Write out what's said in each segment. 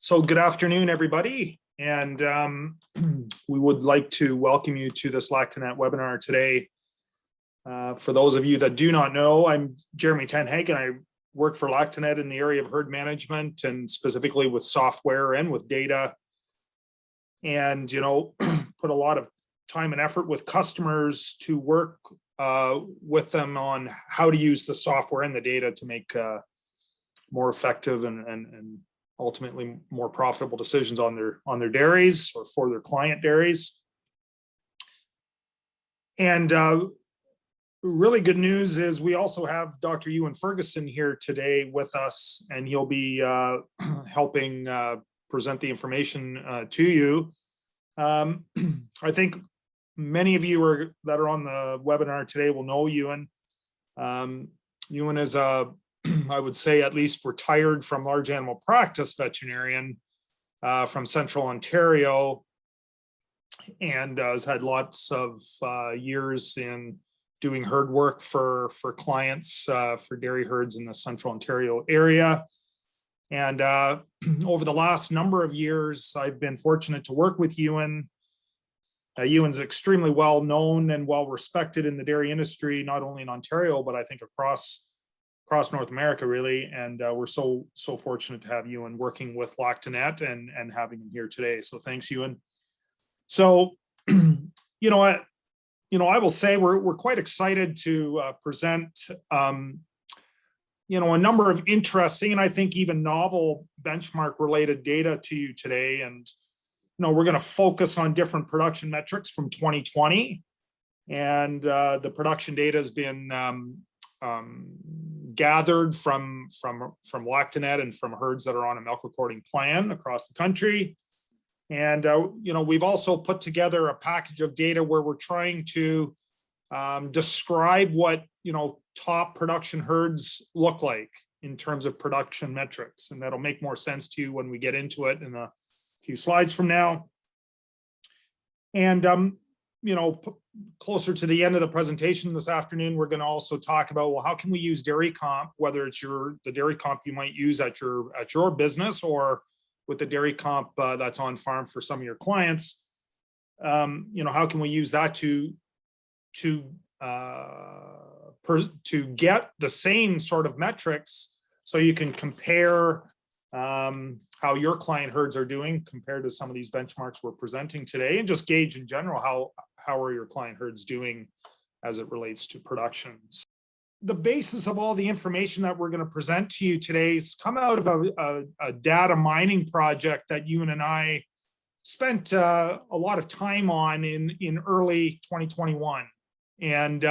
So good afternoon, everybody. And we would like to welcome you to this Lactanet webinar today. For those of you that do not know, I'm Jeromy TenHag and I work for Lactanet in the area of herd management and specifically with software and with data. And, put a lot of time and effort with customers to work with them on how to use the software and the data to make more effective and ultimately more profitable decisions on their dairies or for their client dairies. And really good news is we also have Dr. Ewen Ferguson here today with us, and he'll be helping present the information to you. I think many of you that are on the webinar today will know Ewen. Ewen is I would say at least retired from large animal practice veterinarian from Central Ontario, and has had lots of years in doing herd work for clients for dairy herds in the Central Ontario area. And over the last number of years, I've been fortunate to work with Ewen. Ewen's extremely well known and well respected in the dairy industry, not only in Ontario, but I think across North America, really. And we're so fortunate to have Ewen working with Lactanet and having him here today. So thanks, Ewen. So, I will say we're quite excited to present, a number of interesting and I think even novel benchmark related data to you today. And, we're going to focus on different production metrics from 2020. And the production data has been gathered from Lactanet and from herds that are on a milk recording plan across the country. And, we've also put together a package of data where we're trying to describe what, top production herds look like in terms of production metrics. And that'll make more sense to you when we get into it in a few slides from now. And, closer to the end of the presentation this afternoon, we're going to also talk about, well, how can we use DairyComp, whether it's the DairyComp you might use at your business or with the DairyComp that's on farm for some of your clients. How can we use that to get the same sort of metrics so you can compare how your client herds are doing compared to some of these benchmarks we're presenting today, and just gauge in general how are your client herds doing as it relates to productions. The basis of all the information that we're going to present to you today has come out of a data mining project that Ewen and I spent a lot of time on in early 2021. And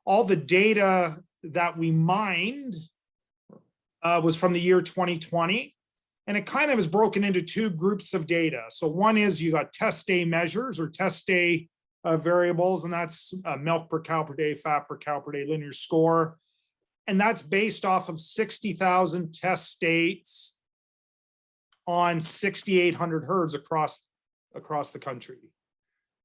all the data that we mined was from the year 2020. And it kind of is broken into two groups of data. So one is you got test day measures or test day variables, and that's milk per cow per day, fat per cow per day, linear score. And that's based off of 60,000 test states on 6,800 herds across the country.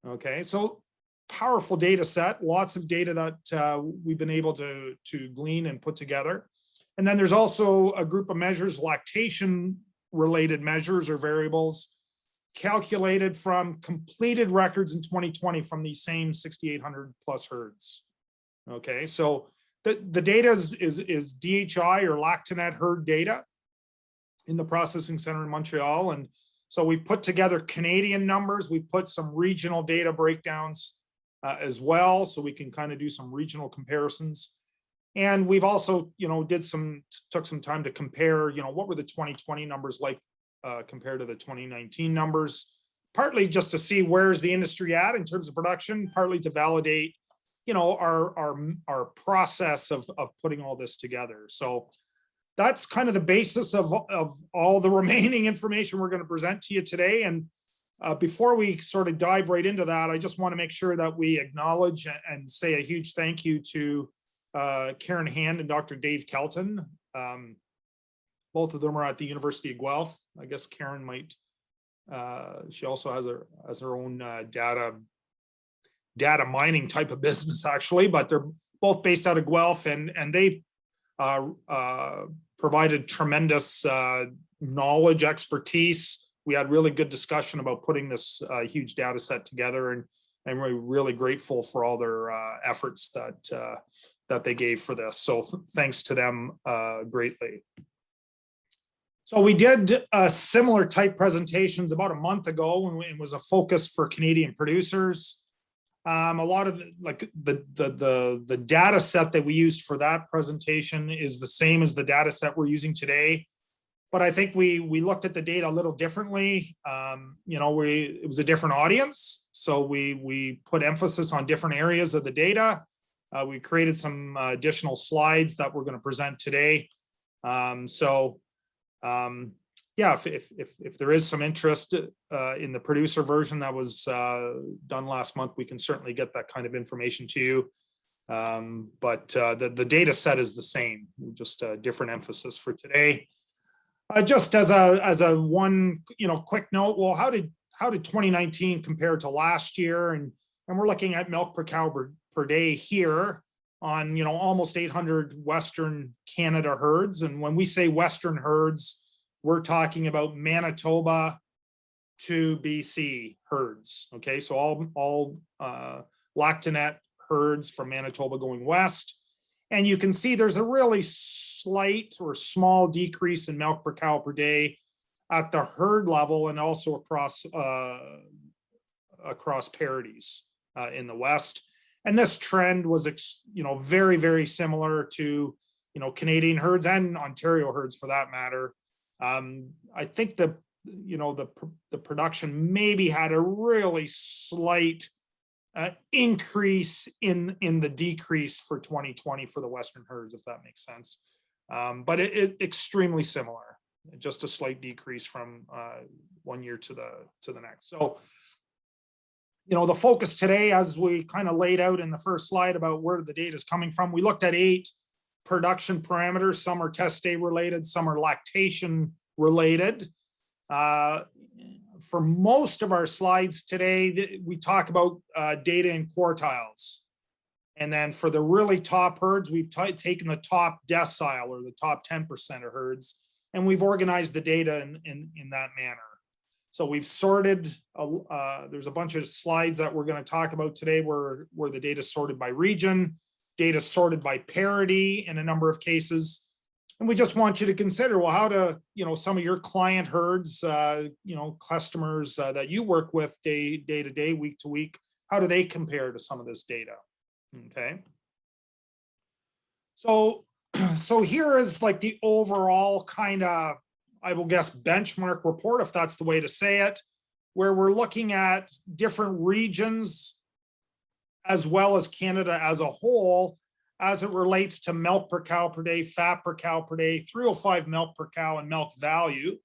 Okay, so powerful data set, lots of data that we've been able to glean and put together. And then there's also a group of measures, lactation related measures or variables, calculated from completed records in 2020 from these same 6,800 plus herds. Okay, so the data is DHI or Lactanet herd data in the processing center in Montreal. And so we've put together Canadian numbers. We've put some regional data breakdowns as well, so we can kind of do some regional comparisons. And we've also, took some time to compare, what were the 2020 numbers like compared to the 2019 numbers, partly just to see where's the industry at in terms of production, partly to validate, our process of putting all this together. So that's kind of the basis of all the remaining information we're going to present to you today. And before we sort of dive right into that, I just want to make sure that we acknowledge and say a huge thank you to Karen Hand and Dr. Dave Kelton. Both of them are at the University of Guelph. I guess Karen might, she also has her own data mining type of business actually, but they're both based out of Guelph, and they provided tremendous knowledge, expertise. We had really good discussion about putting this huge data set together, and we're really grateful for all their efforts that they gave for this. So thanks to them greatly. So we did similar type presentations about a month ago when it was a focus for Canadian producers. A lot of the data set that we used for that presentation is the same as the data set we're using today. But I think we looked at the data a little differently. It was a different audience. So we put emphasis on different areas of the data. We created some additional slides that we're going to present today. Yeah, if there is some interest in the producer version that was done last month, we can certainly get that kind of information to you. But the data set is the same, just a different emphasis for today. Just as a one quick note, well, how did 2019 compare to last year? And we're looking at milk per cow per day here on almost 800 Western Canada herds. And when we say Western herds, we're talking about Manitoba to BC herds. Okay, so all Lactanet herds from Manitoba going west. And you can see there's a really slight or small decrease in milk per cow per day at the herd level, and also across parities in the west. And this trend was very, very similar to Canadian herds and Ontario herds for that matter. I think the production maybe had a really slight increase in the decrease for 2020 for the Western herds, if that makes sense. But it extremely similar, just a slight decrease from one year to the next. So, the focus today, as we kind of laid out in the first slide about where the data is coming from, we looked at 8 production parameters. Some are test day related, some are lactation related. For most of our slides today, we talk about data in quartiles. And then for the really top herds, we've taken the top decile or the top 10% of herds, and we've organized the data in that manner. So we've sorted, there's a bunch of slides that we're going to talk about today where the data is sorted by region, data sorted by parity in a number of cases. And we just want you to consider, well, how to, some of your client herds, customers that you work with day to day, week to week, how do they compare to some of this data? Okay. So here is like the overall kind of, I will guess, benchmark report, if that's the way to say it, where we're looking at different regions as well as Canada as a whole, as it relates to milk per cow per day, fat per cow per day, 305 milk per cow, and milk value.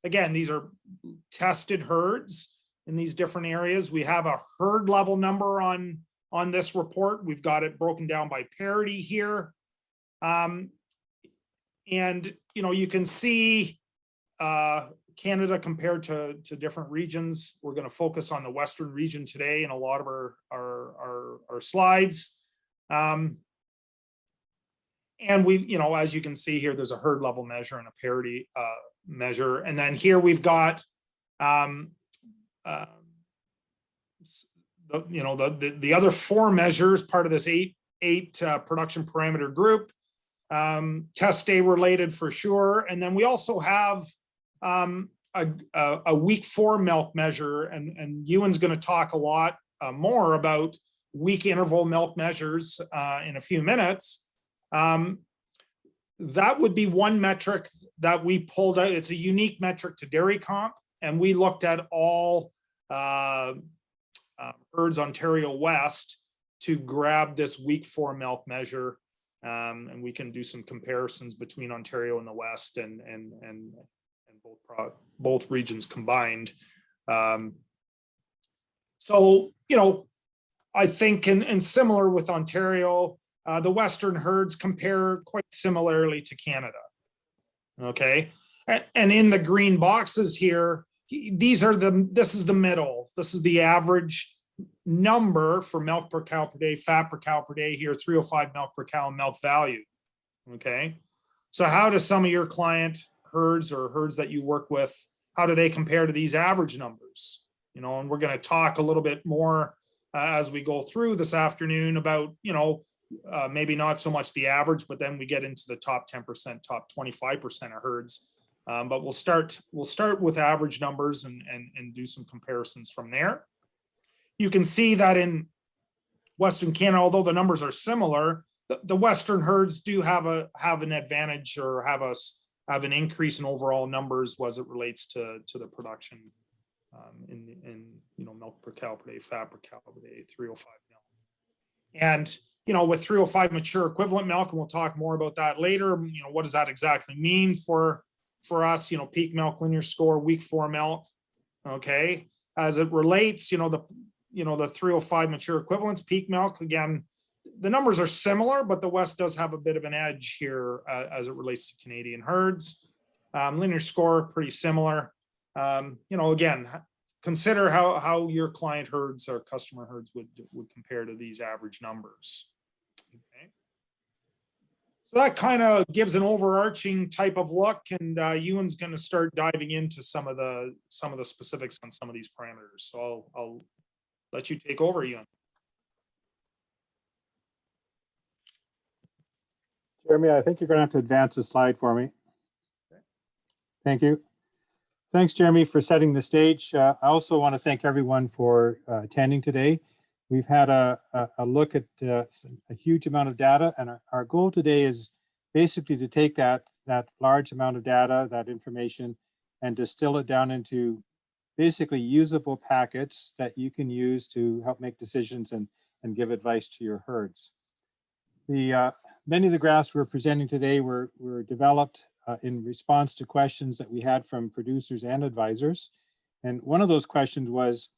Again, these are tested herds in these different areas. We have a herd level number on this report. We've got it broken down by parity here. And, you can see Canada compared to different regions. We're going to focus on the Western region today in a lot of our slides. And we, as you can see here, there's a herd level measure and a parity measure. And then here we've got, the other 4 measures, part of this eight production parameter group, test day related for sure. And then we also have a week 4 milk measure, and Ewen's going to talk a lot more about week interval milk measures in a few minutes. That would be one metric that we pulled out. It's a unique metric to DairyComp, and we looked at all herds Ontario West to grab this week 4 milk measure, and we can do some comparisons between Ontario and the West and both regions combined. So I think and similar with Ontario, the Western herds compare quite similarly to Canada. Okay, and in the green boxes here, this is the middle. This is the average number for milk per cow per day, fat per cow per day here, 305 milk per cow, and milk value. Okay, so how do some of your client herds or herds that you work with, how do they compare to these average numbers? You know, and we're going to talk a little bit more as we go through this afternoon about, you know, maybe not so much the average, but then we get into the top 10%, top 25% of herds. But we'll start with average numbers and do some comparisons from there. You can see that in Western Canada, although the numbers are similar, the Western herds do have an advantage or have an increase in overall numbers as it relates to the production in you know, milk per cow per day, fat per cow per day, 305 milk. And you know, with 305 mature equivalent milk, and we'll talk more about that later, you know, what does that exactly mean for us? You know, peak milk linear score, week 4 milk. Okay, as it relates, you know, the 305 mature equivalents, peak milk, again, the numbers are similar, but the West does have a bit of an edge here as it relates to Canadian herds. Linear score, pretty similar. You know, again, consider how your client herds or customer herds would compare to these average numbers. Okay. So that kind of gives an overarching type of look, and Ewan's going to start diving into some of the specifics on some of these parameters. So I'll let you take over, Ewan. Jeromy, I think you're going to have to advance the slide for me. Okay. Thank you. Thanks, Jeromy, for setting the stage. I also want to thank everyone for attending today. We've had a look at a huge amount of data, and our goal today is basically to take that large amount of data, that information, and distill it down into basically usable packets that you can use to help make decisions and give advice to your herds. Many of the graphs we're presenting today were developed in response to questions that we had from producers and advisors. And one of those questions was,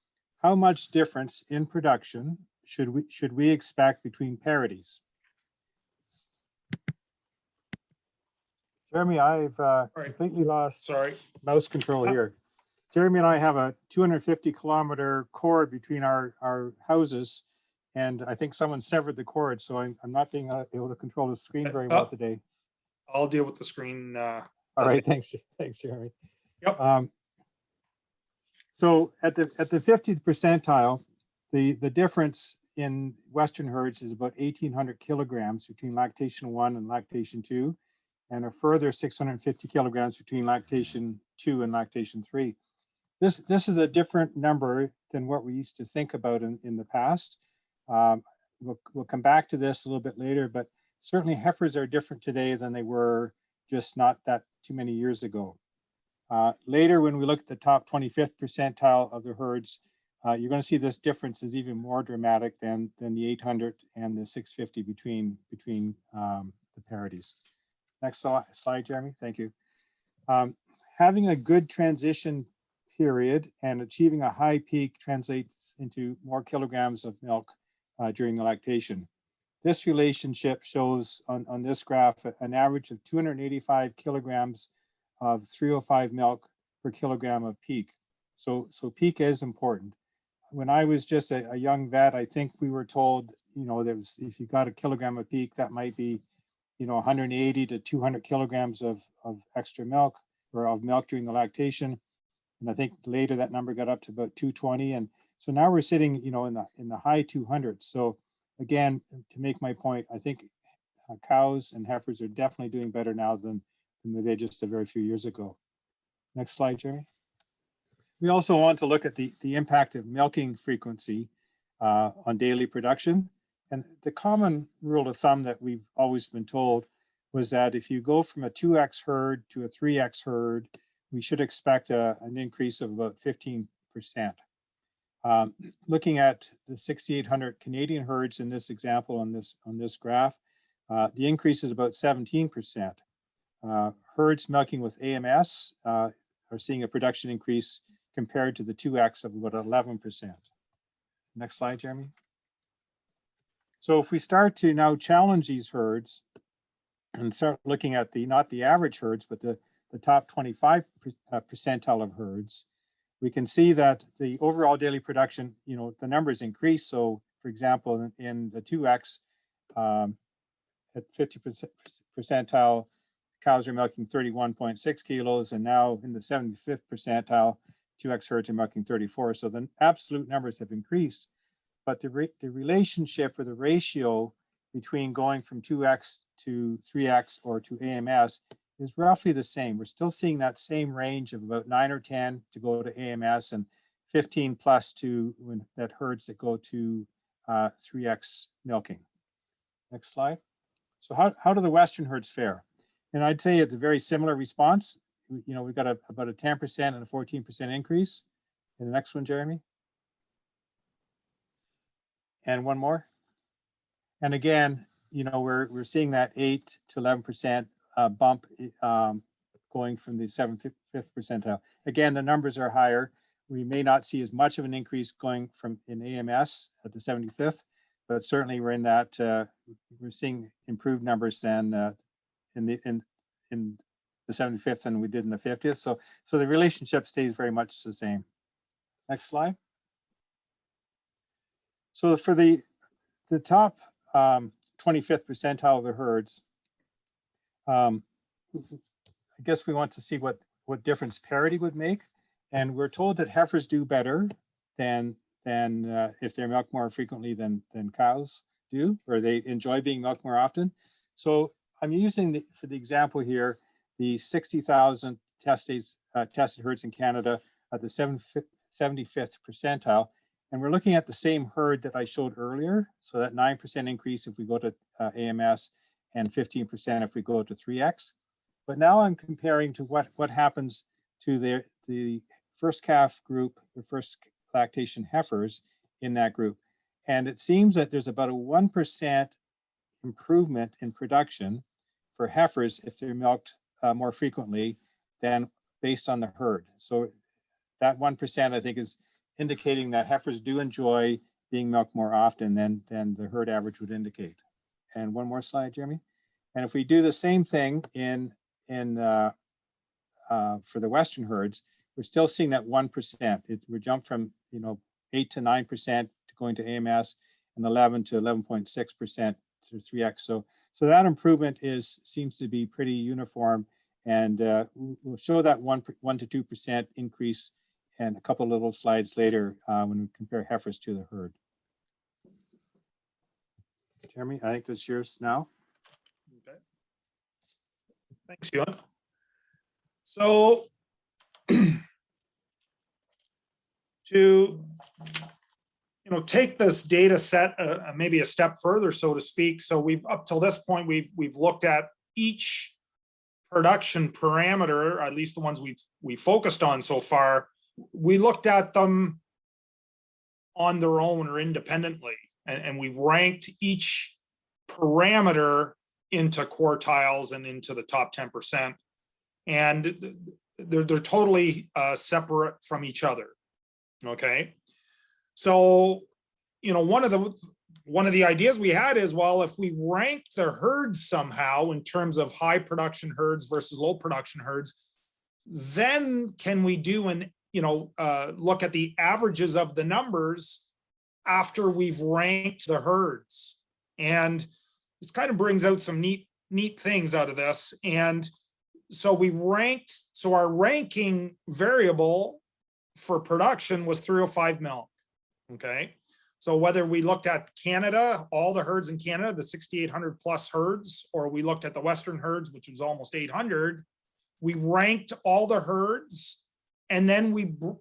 how much difference in production should we expect between parities? Jeromy, I've completely lost mouse control here. Jeromy and I have a 250-kilometer cord between our houses, and I think someone severed the cord, so I'm not being able to control the screen very well today. I'll deal with the screen. All right, thanks, Jeromy. Yep. So at the 50th percentile, the difference in Western herds is about 1,800 kilograms between lactation 1 and lactation 2, and a further 650 kilograms between lactation 2 and lactation 3. This is a different number than what we used to think about in the past. We'll come back to this a little bit later, but certainly heifers are different today than they were just not that too many years ago. Later, when we look at the top 25th percentile of the herds, you're going to see this difference is even more dramatic than the 800 and the 650 between the parities. Next slide, Jeromy. Thank you. Having a good transition period and achieving a high peak translates into more kilograms of milk during the lactation. This relationship shows on this graph an average of 285 kilograms of 305 milk per kilogram of peak. So peak is important. When I was just a young vet, I think we were told, you know, there was, if you got a kilogram of peak, that might be, you know, 180 to 200 kilograms of extra milk or of milk during the lactation. And I think later that number got up to about 220. And so now we're sitting, you know, in the high 200s. So again, to make my point, I think cows and heifers are definitely doing better now than they did just a very few years ago. Next slide, Jeromy. We also want to look at the impact of milking frequency on daily production. And the common rule of thumb that we've always been told was that if you go from a 2x herd to a 3x herd, we should expect an increase of about 15%. Looking at the 6,800 Canadian herds in this example on this graph, the increase is about 17%. Herds milking with AMS are seeing a production increase compared to the 2x of about 11%. Next slide, Jeromy. So if we start to now challenge these herds and start looking at not the average herds, but the top 25 percentile of herds, we can see that the overall daily production, you know, the numbers increase. So for example, in the 2x at 50 percentile, cows are milking 31.6 kilos, and now in the 75th percentile, 2X herds are milking 34. So the absolute numbers have increased, but the relationship or the ratio between going from 2X to 3X or to AMS is roughly the same. We're still seeing that same range of about 9 or 10 to go to AMS and 15 plus to that herds that go to 3X milking. Next slide. So how do the Western herds fare? And I'd say it's a very similar response. You know, we've got about a 10% and a 14% increase. And the next one, Jeromy. And one more. And again, you know, we're seeing that 8 to 11% bump going from the 75th percentile. Again, the numbers are higher. We may not see as much of an increase going from in AMS at the 75th, but certainly we're in that we're seeing improved numbers than in the 75th than we did in the 50th. So the relationship stays very much the same. Next slide. So for the top 25th percentile of the herds, I guess we want to see what difference parity would make. And we're told that heifers do better than if they're milked more frequently than cows do, or they enjoy being milked more often. So I'm using for the example here, the 60,000 tested herds in Canada at the 75th percentile. And we're looking at the same herd that I showed earlier. So that 9% increase if we go to AMS and 15% if we go to 3X. But now I'm comparing to what happens to the first calf group, the first lactation heifers in that group. And it seems that there's about a 1% improvement in production for heifers if they're milked more frequently than based on the herd. So that 1% I think is indicating that heifers do enjoy being milked more often than the herd average would indicate. And one more slide, Jeromy. And if we do the same thing for the Western herds, we're still seeing that 1%. We jumped from 8 to 9% to going to AMS and 11 to 11.6% to 3X. So that improvement seems to be pretty uniform, and we'll show that 1 to 2% increase and a couple little slides later when we compare heifers to the herd. Jeromy, I think that's yours now. Okay. Thanks, Ewan. So to take this data set maybe a step further, so to speak. So we've up till this point we've looked at each production parameter, at least the ones we've focused on so far. We looked at them on their own or independently, and we ranked each parameter into quartiles and into the top 10%. And they're totally separate from each other. Okay. So, one of the ideas we had is, well, if we rank the herds somehow in terms of high production herds versus low production herds, then can we do look at the averages of the numbers after we've ranked the herds? And this kind of brings out some neat things out of this. And so our ranking variable for production was 305 milk. Okay. So whether we looked at Canada, all the herds in Canada, the 6,800 plus herds, or we looked at the Western herds, which was almost 800, we ranked all the herds, and then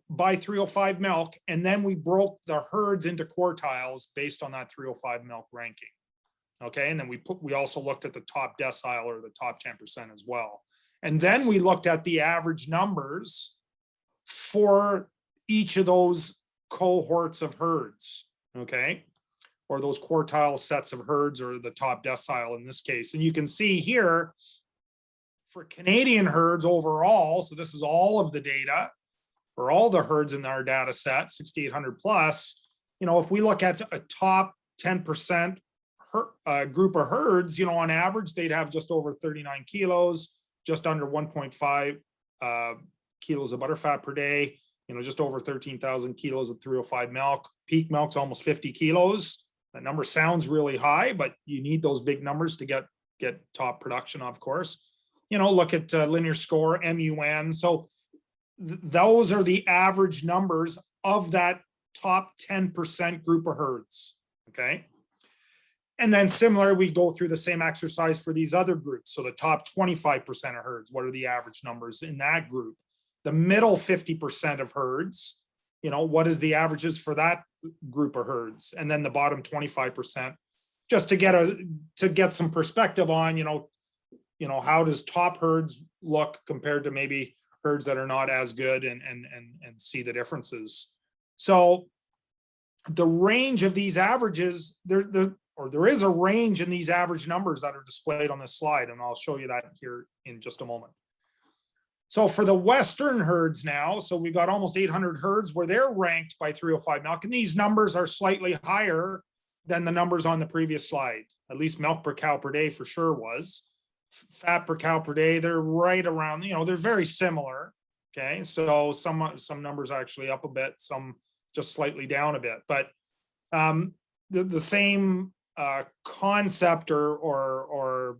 by 305 milk, and then we broke the herds into quartiles based on that 305 milk ranking. Okay. And then we also looked at the top decile or the top 10% as well. And then we looked at the average numbers for each of those cohorts of herds, okay, or those quartile sets of herds, or the top decile in this case. And you can see here for Canadian herds overall, so this is all of the data for all the herds in our data set, 6,800 plus, if we look at a top 10% group of herds, on average, they'd have just over 39 kilos, just under 1.5 kilos of butterfat per day, just over 13,000 kilos of 305 milk. Peak milk's almost 50 kilos. That number sounds really high, but you need those big numbers to get top production, of course. look at linear score, MUN. So those are the average numbers of that top 10% group of herds, okay? And then similar, we go through the same exercise for these other groups. So the top 25% of herds, what are the average numbers in that group? The middle 50% of herds, what is the averages for that group of herds? And then the bottom 25%, just to get some perspective on, how does top herds look compared to maybe herds that are not as good, and see the differences. So the range of these averages, there is a range in these average numbers that are displayed on this slide, and I'll show you that here in just a moment. So for the Western herds now, so we've got almost 800 herds where they're ranked by 305 milk, and these numbers are slightly higher than the numbers on the previous slide. At least milk per cow per day for sure was. Fat per cow per day, they're right around, they're very similar. Okay, so some numbers are actually up a bit, some just slightly down a bit, but the same concept or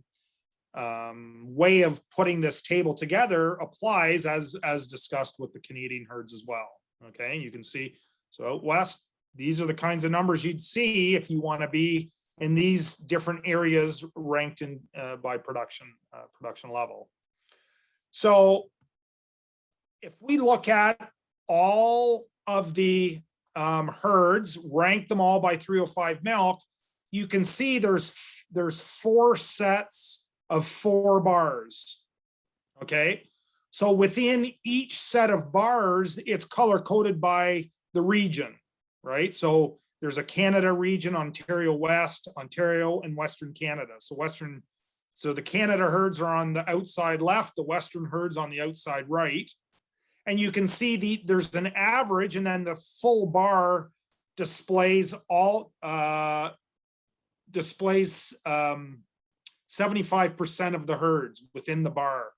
way of putting this table together applies as discussed with the Canadian herds as well. Okay, you can see, so out west, these are the kinds of numbers you'd see if you want to be in these different areas ranked in by production level. So if we look at all of the herds, rank them all by 305 milk, you can see there's 4 sets of 4 bars. Okay, so within each set of bars, it's color coded by the region, right? So there's a Canada region, Ontario West, Ontario, and Western Canada. So the Canada herds are on the outside left, the Western herds on the outside right. And you can see there's an average, and then the full bar displays 75% of the herds within the bar.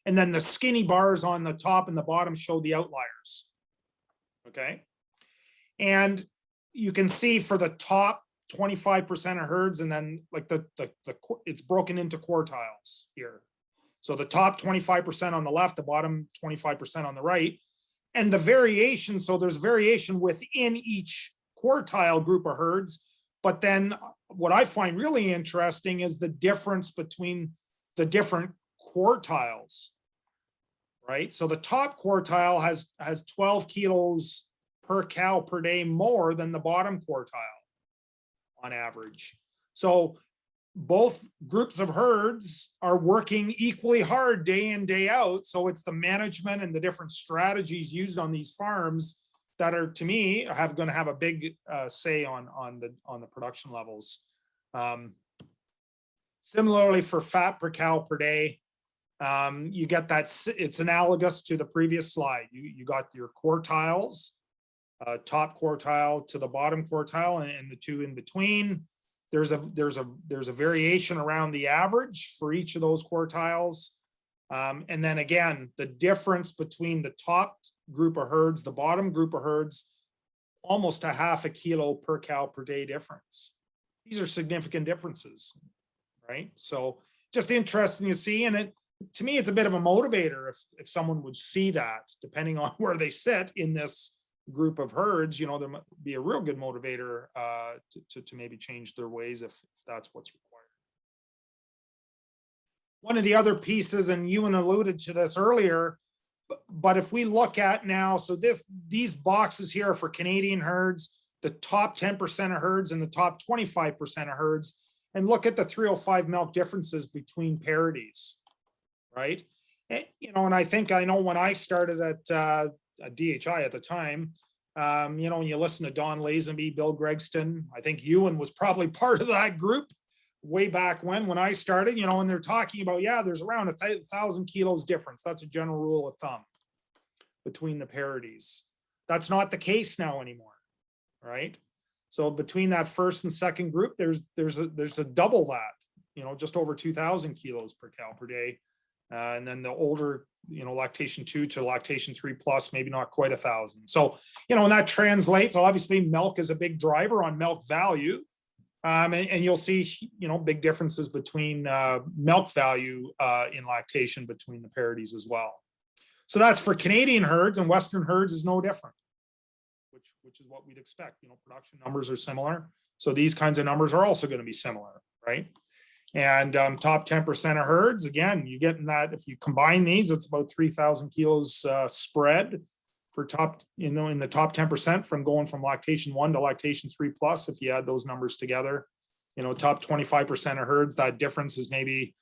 And then the skinny bars on the top and the bottom show the outliers. Okay. And you can see for the top 25% of herds, and then like it's broken into quartiles here. So the top 25% on the left, the bottom 25% on the right, and the variation. So there's variation within each quartile group of herds. But then what I find really interesting is the difference between the different quartiles, right? So the top quartile has 12 kilos per cow per day more than the bottom quartile on average. So both groups of herds are working equally hard day in, day out. So it's the management and the different strategies used on these farms that are, to me, going to have a big say on the production levels. Similarly, for fat per cow per day, you get that it's analogous to the previous slide. You got your quartiles, top quartile to the bottom quartile, and the two in between. There's a variation around the average for each of those quartiles. And then again, the difference between the top group of herds, the bottom group of herds, almost a half a kilo per cow per day difference. These are significant differences, right? So just interesting to see. And to me, it's a bit of a motivator if someone would see that, depending on where they sit in this group of herds, there might be a real good motivator to maybe change their ways if that's what's required. One of the other pieces, and Ewen alluded to this earlier, but if we look at now, so these boxes here are for Canadian herds, the top 10% of herds and the top 25% of herds, and look at the 305 milk differences between parities, right? And, and I know when I started at DHI at the time, when you listen to Don Lazenby, Bill Gregston, I think Ewen was probably part of that group way back when I started, and they're talking about, there's around 1,000 kilos difference. That's a general rule of thumb between the parities. That's not the case now anymore, right? So between that first and second group, there's a double that, just over 2,000 kilos per cow per day. And then the older, lactation 2 to lactation 3 plus, maybe not quite 1,000. So, and that translates, obviously milk is a big driver on milk value. And you'll see, big differences between milk value in lactation between the parities as well. So that's for Canadian herds, and Western herds is no different, which is what we'd expect. Production numbers are similar. So these kinds of numbers are also going to be similar, right? And top 10% of herds, again, you get in that, if you combine these, it's about 3,000 kilos spread for in the top 10% from going from lactation 1 to lactation 3+. If you add those numbers together, top 25% of herds, that difference is maybe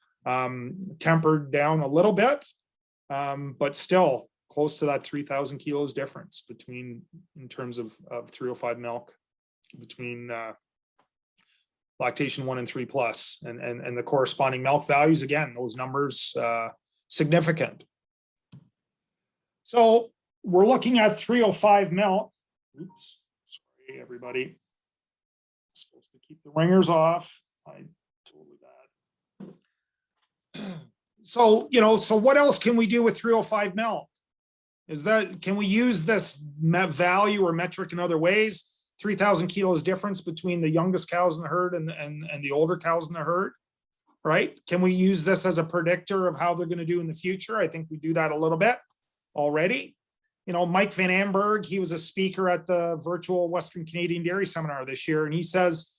tempered down a little bit, but still close to that 3,000 kilos difference in terms of 305 milk between lactation 1 and 3+, and the corresponding milk values. Again, those numbers significant. So we're looking at 305 milk. Oops, sorry, everybody. Supposed to keep the ringers off. I totally bad. So, so what else can we do with 305 milk? Can we use this value or metric in other ways? 3,000 kilos difference between the youngest cows in the herd and the older cows in the herd, right? Can we use this as a predictor of how they're going to do in the future? I think we do that a little bit already. Mike Van Amberg, he was a speaker at the virtual Western Canadian Dairy Seminar this year, and he says,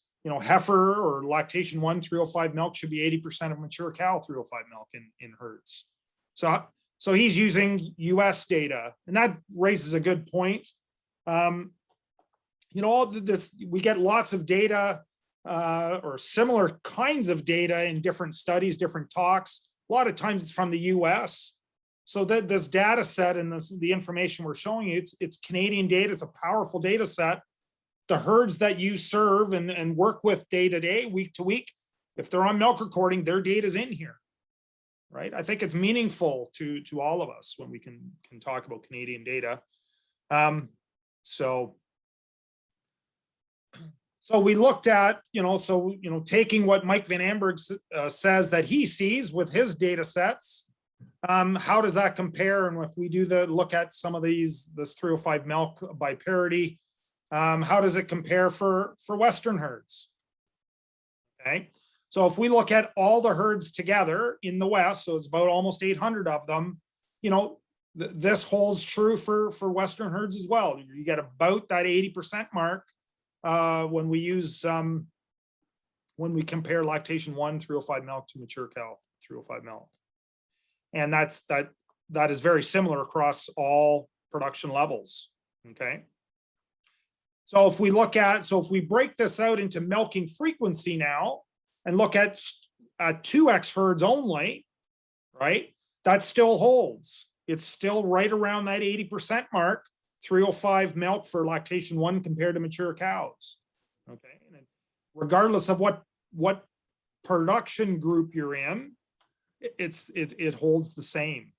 heifer or lactation 1 305 milk should be 80% of mature cow 305 milk in herds. So he's using US data, and that raises a good point. All this, we get lots of data or similar kinds of data in different studies, different talks. A lot of times it's from the US. So that this data set and the information we're showing you, it's Canadian data. It's a powerful data set. The herds that you serve and work with day to day, week to week, if they're on milk recording, their data's in here, right? I think it's meaningful to all of us when we can talk about Canadian data. So we looked at, taking what Mike Van Amberg says that he sees with his data sets. How does that compare? And if we do look at some of this 305 milk by parity, how does it compare for Western herds? Okay, so if we look at all the herds together in the West, so it's about almost 800 of them, this holds true for Western herds as well. You get about that 80% mark when we compare lactation 1 305 milk to mature cow 305 milk. And that is very similar across all production levels. Okay. So if we break this out into milking frequency now and look at 2X herds only, right? That still holds. It's still right around that 80% mark, 305 milk for lactation 1 compared to mature cows. Okay. And regardless of what production group you're in, it holds the same.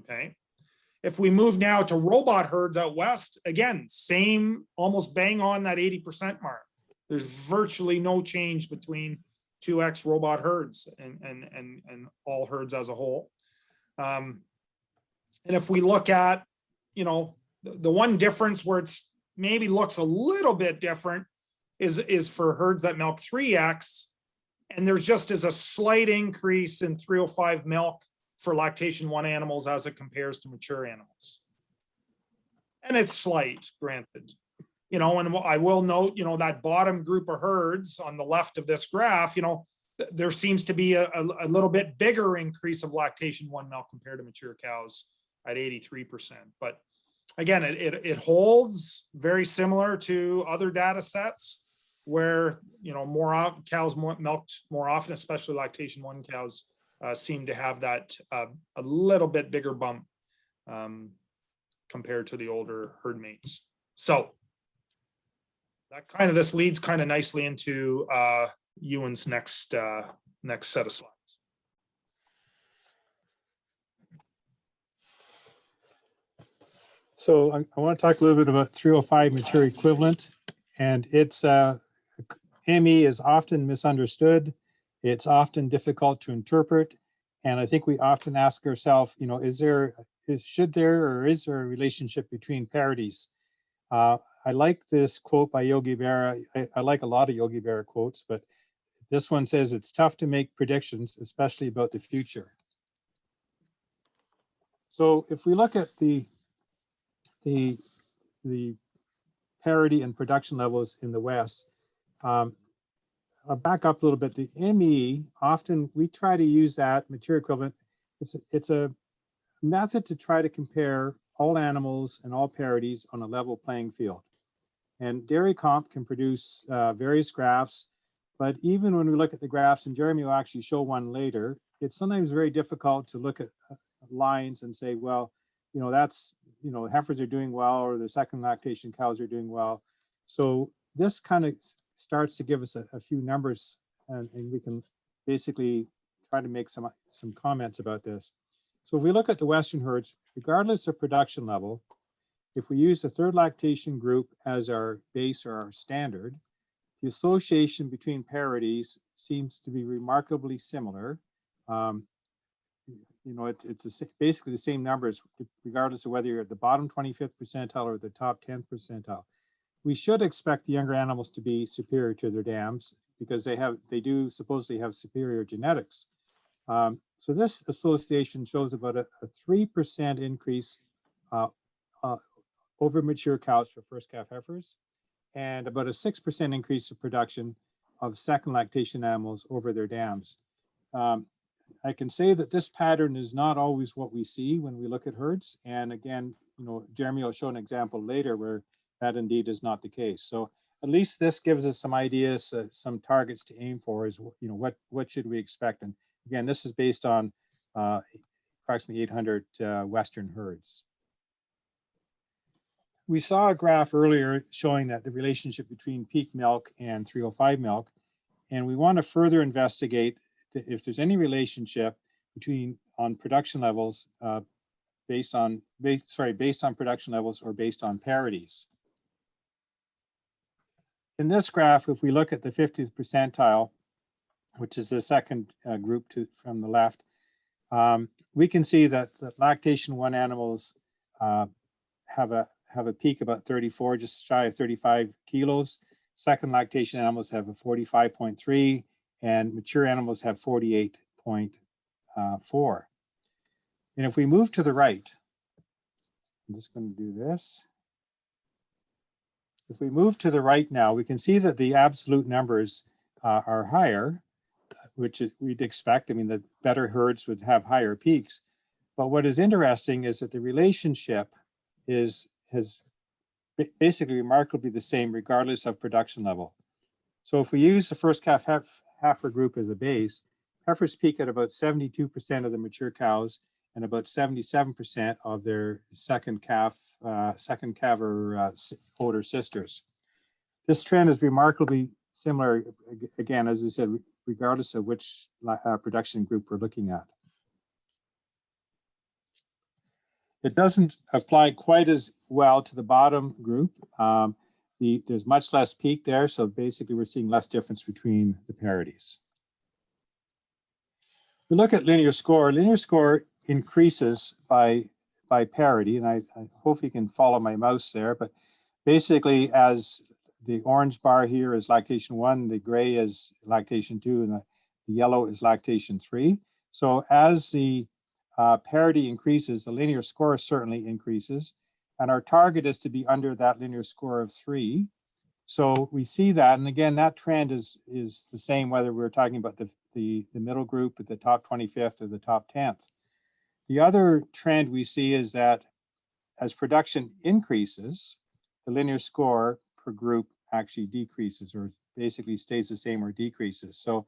Okay. If we move now to robot herds out west, again, same, almost bang on that 80% mark. There's virtually no change between 2X robot herds and all herds as a whole. And if we look at, the one difference where it's maybe looks a little bit different is for herds that milk 3X. And there's just a slight increase in 305 milk for lactation 1 animals as it compares to mature animals. And it's slight, granted. And I will note, that bottom group of herds on the left of this graph, there seems to be a little bit bigger increase of lactation 1 milk compared to mature cows at 83%. But again, it holds very similar to other data sets where more cows milked more often, especially lactation 1 cows, seem to have that a little bit bigger bump compared to the older herd mates. So this leads kind of nicely into Ewen's next set of slides. So I want to talk a little bit about 305 mature equivalent, and it's ME is often misunderstood. It's often difficult to interpret. And I think we often ask ourselves, is there a relationship between parities? I like this quote by Yogi Berra. I like a lot of Yogi Berra quotes, but this one says it's tough to make predictions, especially about the future. So if we look at the parity and production levels in the West, I'll back up a little bit. The ME, often we try to use that mature equivalent. It's a method to try to compare all animals and all parities on a level playing field. And DairyComp can produce various graphs, but even when we look at the graphs, and Jeromy will actually show one later, it's sometimes very difficult to look at lines and say, well, you know, that's, you know, heifers are doing well, or the second lactation cows are doing well. So this kind of starts to give us a few numbers, and we can basically try to make some comments about this. So if we look at the Western herds, regardless of production level, if we use the third lactation group as our base or our standard, the association between parities seems to be remarkably similar. You know, it's basically the same numbers, regardless of whether you're at the bottom 25th percentile or the top 10th percentile. We should expect the younger animals to be superior to their dams because they do supposedly have superior genetics. So this association shows about a 3% increase over mature cows for first calf heifers, and about a 6% increase in production of second lactation animals over their dams. I can say that this pattern is not always what we see when we look at herds. And again, you know, Jeromy will show an example later where that indeed is not the case. So at least this gives us some ideas, some targets to aim for is, you know, what should we expect? And again, this is based on approximately 800 Western herds. We saw a graph earlier showing that the relationship between peak milk and 305 milk, and we want to further investigate if there's any relationship between on production levels based on production levels or based on parities. In this graph, if we look at the 50th percentile, which is the second group from the left, we can see that the lactation 1 animals have a peak about 34, just shy of 35 kilos. Second lactation animals have a 45.3, and mature animals have 48.4. And if we move to the right, I'm just going to do this. If we move to the right now, we can see that the absolute numbers are higher, which we'd expect. I mean, the better herds would have higher peaks. But what is interesting is that the relationship has basically remarkably the same regardless of production level. So if we use the first calf heifer group as a base, heifers peak at about 72% of the mature cows and about 77% of their second calf or older sisters. This trend is remarkably similar, again, as I said, regardless of which production group we're looking at. It doesn't apply quite as well to the bottom group. There's much less peak there, so basically we're seeing less difference between the parities. We look at linear score. Linear score increases by parity, and I hope you can follow my mouse there, but basically as the orange bar here is lactation 1, the gray is lactation 2, and the yellow is lactation 3. So as the parity increases, the linear score certainly increases, and our target is to be under that linear score of 3. So we see that, and again, that trend is the same whether we're talking about the middle group at the top 25th or the top 10th. The other trend we see is that as production increases, the linear score per group actually decreases or basically stays the same or decreases. So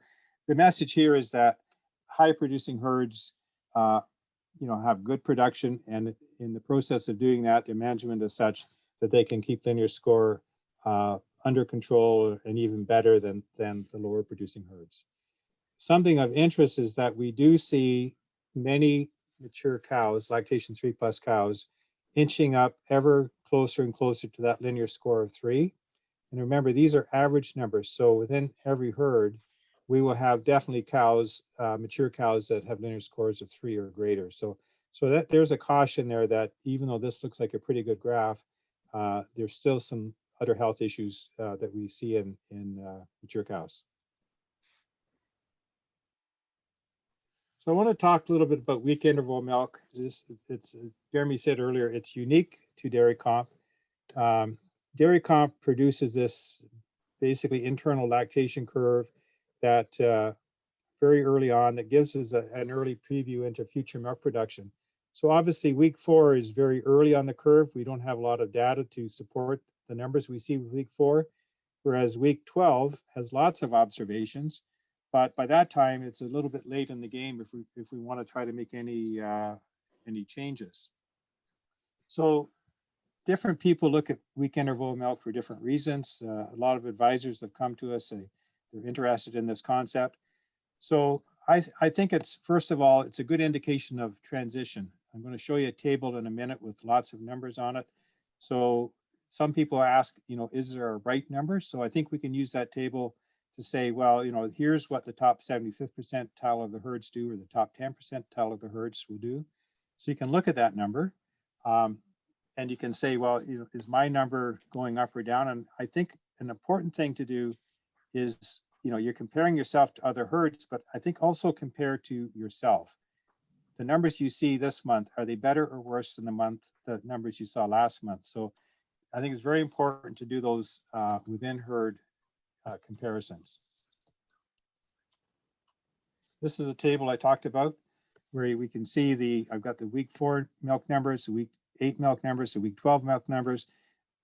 the message here is that high producing herds have good production, and in the process of doing that, their management is such that they can keep linear score under control and even better than the lower producing herds. Something of interest is that we do see many mature cows, lactation 3+ cows, inching up ever closer and closer to that linear score of 3. And remember, these are average numbers. So within every herd, we will have definitely cows, mature cows that have linear scores of 3 or greater. So that there's a caution there that even though this looks like a pretty good graph, there's still some other health issues that we see in mature cows. So I want to talk a little bit about weak interval milk. Jeromy said earlier, it's unique to DairyComp. DairyComp produces this basically internal lactation curve that very early on that gives us an early preview into future milk production. So obviously week 4 is very early on the curve. We don't have a lot of data to support the numbers we see with week 4, whereas week 12 has lots of observations. But by that time, it's a little bit late in the game if we want to try to make any changes. So different people look at weak interval milk for different reasons. A lot of advisors have come to us and they're interested in this concept. So I think it's, first of all, it's a good indication of transition. I'm going to show you a table in a minute with lots of numbers on it. So some people ask, is there a right number? So I think we can use that table to say, well, here's what the top 75th percentile of the herds do, or the top 10 percentile of the herds will do. So you can look at that number and you can say, well, is my number going up or down? And I think an important thing to do is, you're comparing yourself to other herds, but I think also compare to yourself. The numbers you see this month, are they better or worse than the numbers you saw last month? So I think it's very important to do those within herd comparisons. This is the table I talked about, where we can see I've got the week 4 milk numbers, the week 8 milk numbers, the week 12 milk numbers.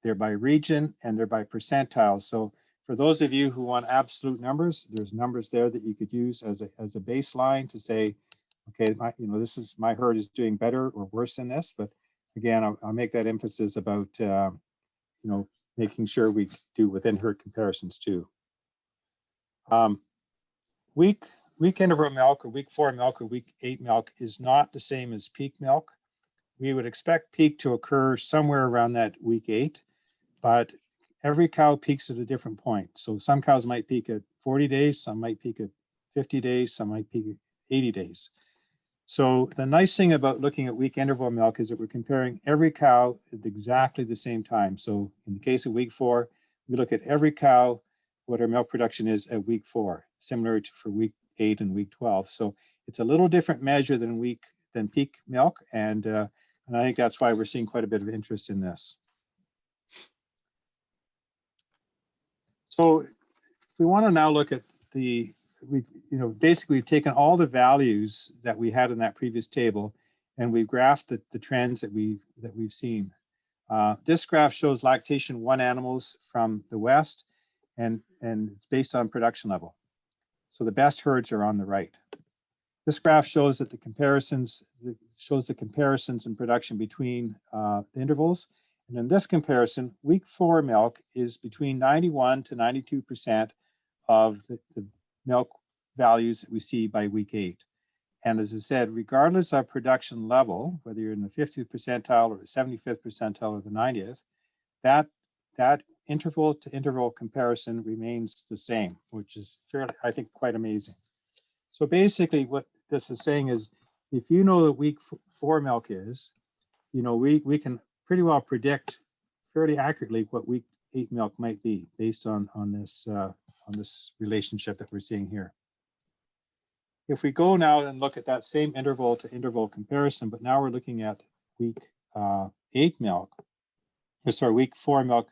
They're by region and they're by percentile. So for those of you who want absolute numbers, there's numbers there that you could use as a baseline to say, okay, this is my herd is doing better or worse than this. But again, I'll make that emphasis about making sure we do within herd comparisons too. Week interval milk, or week 4 milk, or week 8 milk is not the same as peak milk. We would expect peak to occur somewhere around that week 8, but every cow peaks at a different point. So some cows might peak at 40 days, some might peak at 50 days, some might peak at 80 days. So the nice thing about looking at week interval milk is that we're comparing every cow at exactly the same time. So in the case of week 4, we look at every cow, what her milk production is at week 4, similar to for week 8 and week 12. So it's a little different measure than peak milk, and I think that's why we're seeing quite a bit of interest in this. So we want to now look at basically we've taken all the values that we had in that previous table, and we've graphed the trends that we've seen. This graph shows lactation 1 animals from the west, and it's based on production level. So the best herds are on the right. This graph shows that the comparisons in production between the intervals. And in this comparison, week 4 milk is between 91 to 92% of the milk values that we see by week 8. And as I said, regardless of production level, whether you're in the 50th percentile or the 75th percentile or the 90th, that interval to interval comparison remains the same, which is fairly, I think, quite amazing. So basically what this is saying is, if you know that week 4 milk is, we can pretty well predict fairly accurately what week 8 milk might be based on this relationship that we're seeing here. If we go now and look at that same interval to interval comparison, but now we're looking at week 8 milk, week 4 milk,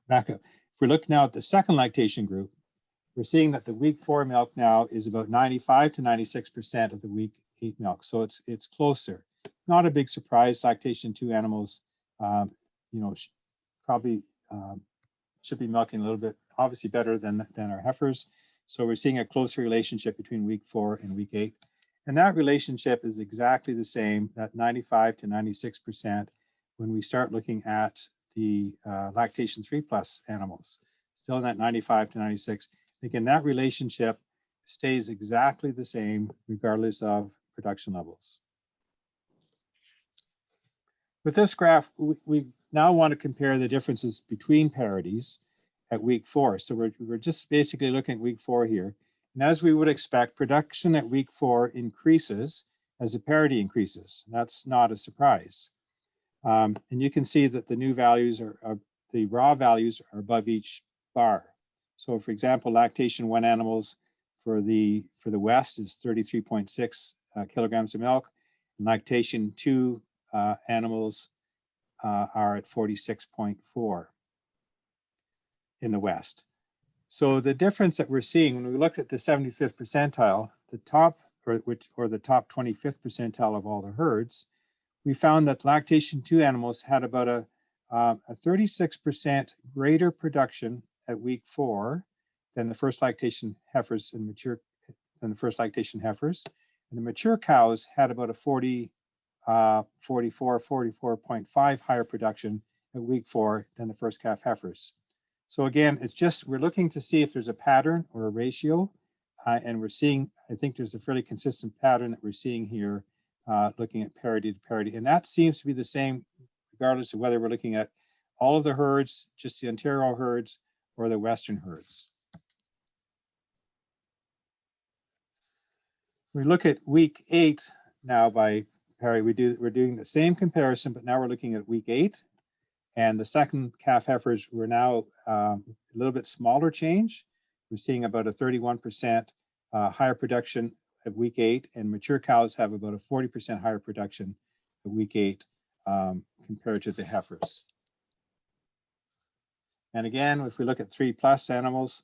back up. If we look now at the second lactation group, we're seeing that the week 4 milk now is about 95 to 96% of the week 8 milk. So it's closer. Not a big surprise. Lactation 2 animals, probably should be milking a little bit, obviously better than our heifers. So we're seeing a closer relationship between week 4 and week 8. And that relationship is exactly the same, that 95 to 96%, when we start looking at the lactation 3+ animals, still in that 95 to 96. Again, that relationship stays exactly the same regardless of production levels. With this graph, we now want to compare the differences between parities at week 4. So we're just basically looking at week 4 here. And as we would expect, production at week 4 increases as the parity increases. That's not a surprise. And you can see that the new values are the raw values are above each bar. So for example, lactation 1 animals for the West is 33.6 kilograms of milk. And lactation 2 animals are at 46.4 in the West. So the difference that we're seeing when we looked at the 75th percentile, the top or the top 25th percentile of all the herds, we found that lactation 2 animals had about a 36% greater production at week 4 than the first lactation heifers and the And the mature cows had about a 44.5 higher production at week 4 than the first calf heifers. So again, it's just, we're looking to see if there's a pattern or a ratio, and we're seeing, I think there's a fairly consistent pattern that we're seeing here, looking at parity to parity. And that seems to be the same, regardless of whether we're looking at all of the herds, just the Ontario herds, or the Western herds. We look at week 8 now by parity. We're doing the same comparison, but now we're looking at week 8. And the second calf heifers were now a little bit smaller change. We're seeing about a 31% higher production at week 8, and mature cows have about a 40% higher production at week 8 compared to the heifers. And again, if we look at 3+ animals,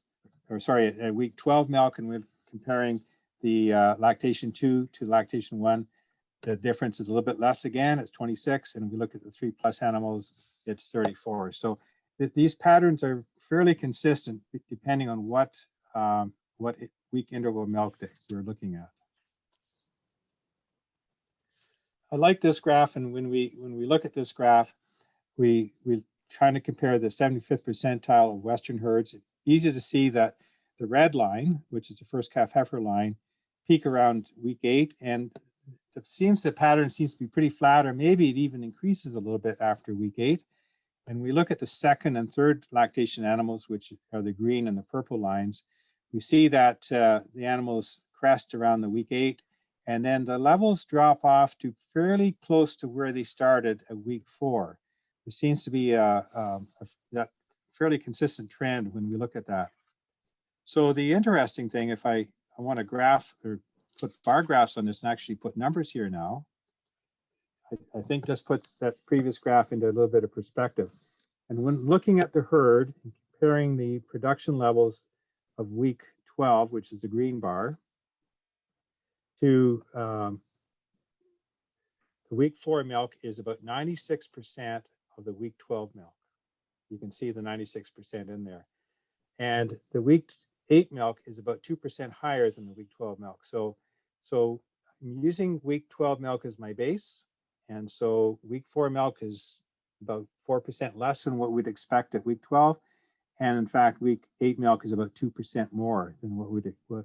or sorry, at week 12 milk, and we're comparing the lactation 2 to lactation 1, the difference is a little bit less again, it's 26, and if we look at the 3+ animals, it's 34. So these patterns are fairly consistent depending on what week interval milk that we're looking at. I like this graph, and when we look at this graph, we're trying to compare the 75th percentile of Western herds. It's easy to see that the red line, which is the first calf heifer line, peak around week 8, and the pattern seems to be pretty flat, or maybe it even increases a little bit after week 8. And we look at the second and third lactation animals, which are the green and the purple lines. We see that the animals crest around the week 8, and then the levels drop off to fairly close to where they started at week 4. There seems to be that fairly consistent trend when we look at that. So the interesting thing, if I want to graph or put bar graphs on this and actually put numbers here now, I think this puts that previous graph into a little bit of perspective. And when looking at the herd and comparing the production levels of week 12, which is the green bar, to the week 4 milk is about 96% of the week 12 milk. You can see the 96% in there. And the week 8 milk is about 2% higher than the week 12 milk. So I'm using week 12 milk as my base. And so week 4 milk is about 4% less than what we'd expect at week 12. And in fact, week 8 milk is about 2% more than what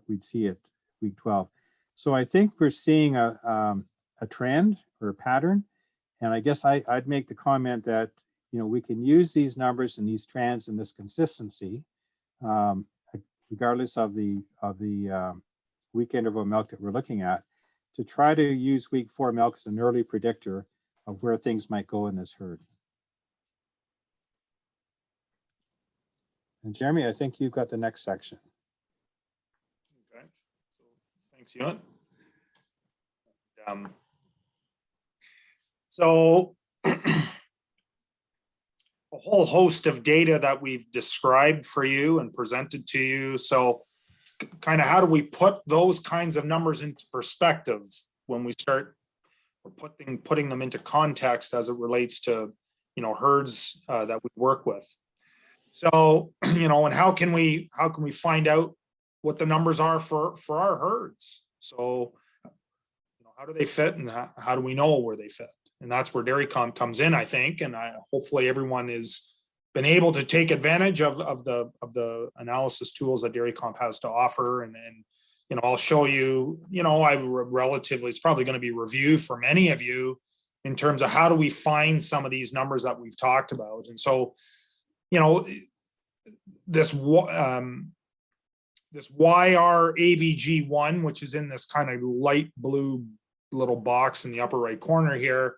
we'd see at week 12. So I think we're seeing a trend or a pattern. And I guess I'd make the comment that, you know, we can use these numbers and these trends and this consistency, regardless of the week interval milk that we're looking at, to try to use week 4 milk as an early predictor of where things might go in this herd. And Jeromy, I think you've got the next section. Okay, so thanks, Ewen. So a whole host of data that we've described for you and presented to you. So kind of how do we put those kinds of numbers into perspective when we start putting them into context as it relates to, you know, herds that we work with. So, you know, and how can we find out what the numbers are for our herds? So, you know, how do they fit, and how do we know where they fit? And that's where DairyComp comes in, I think, and hopefully everyone has been able to take advantage of the analysis tools that DairyComp has to offer. And you know, I'll show you, you know, it's probably going to be review for many of you in terms of how do we find some of these numbers that we've talked about. And so, you know, this YRAVG1, which is in this kind of light blue little box in the upper right corner here,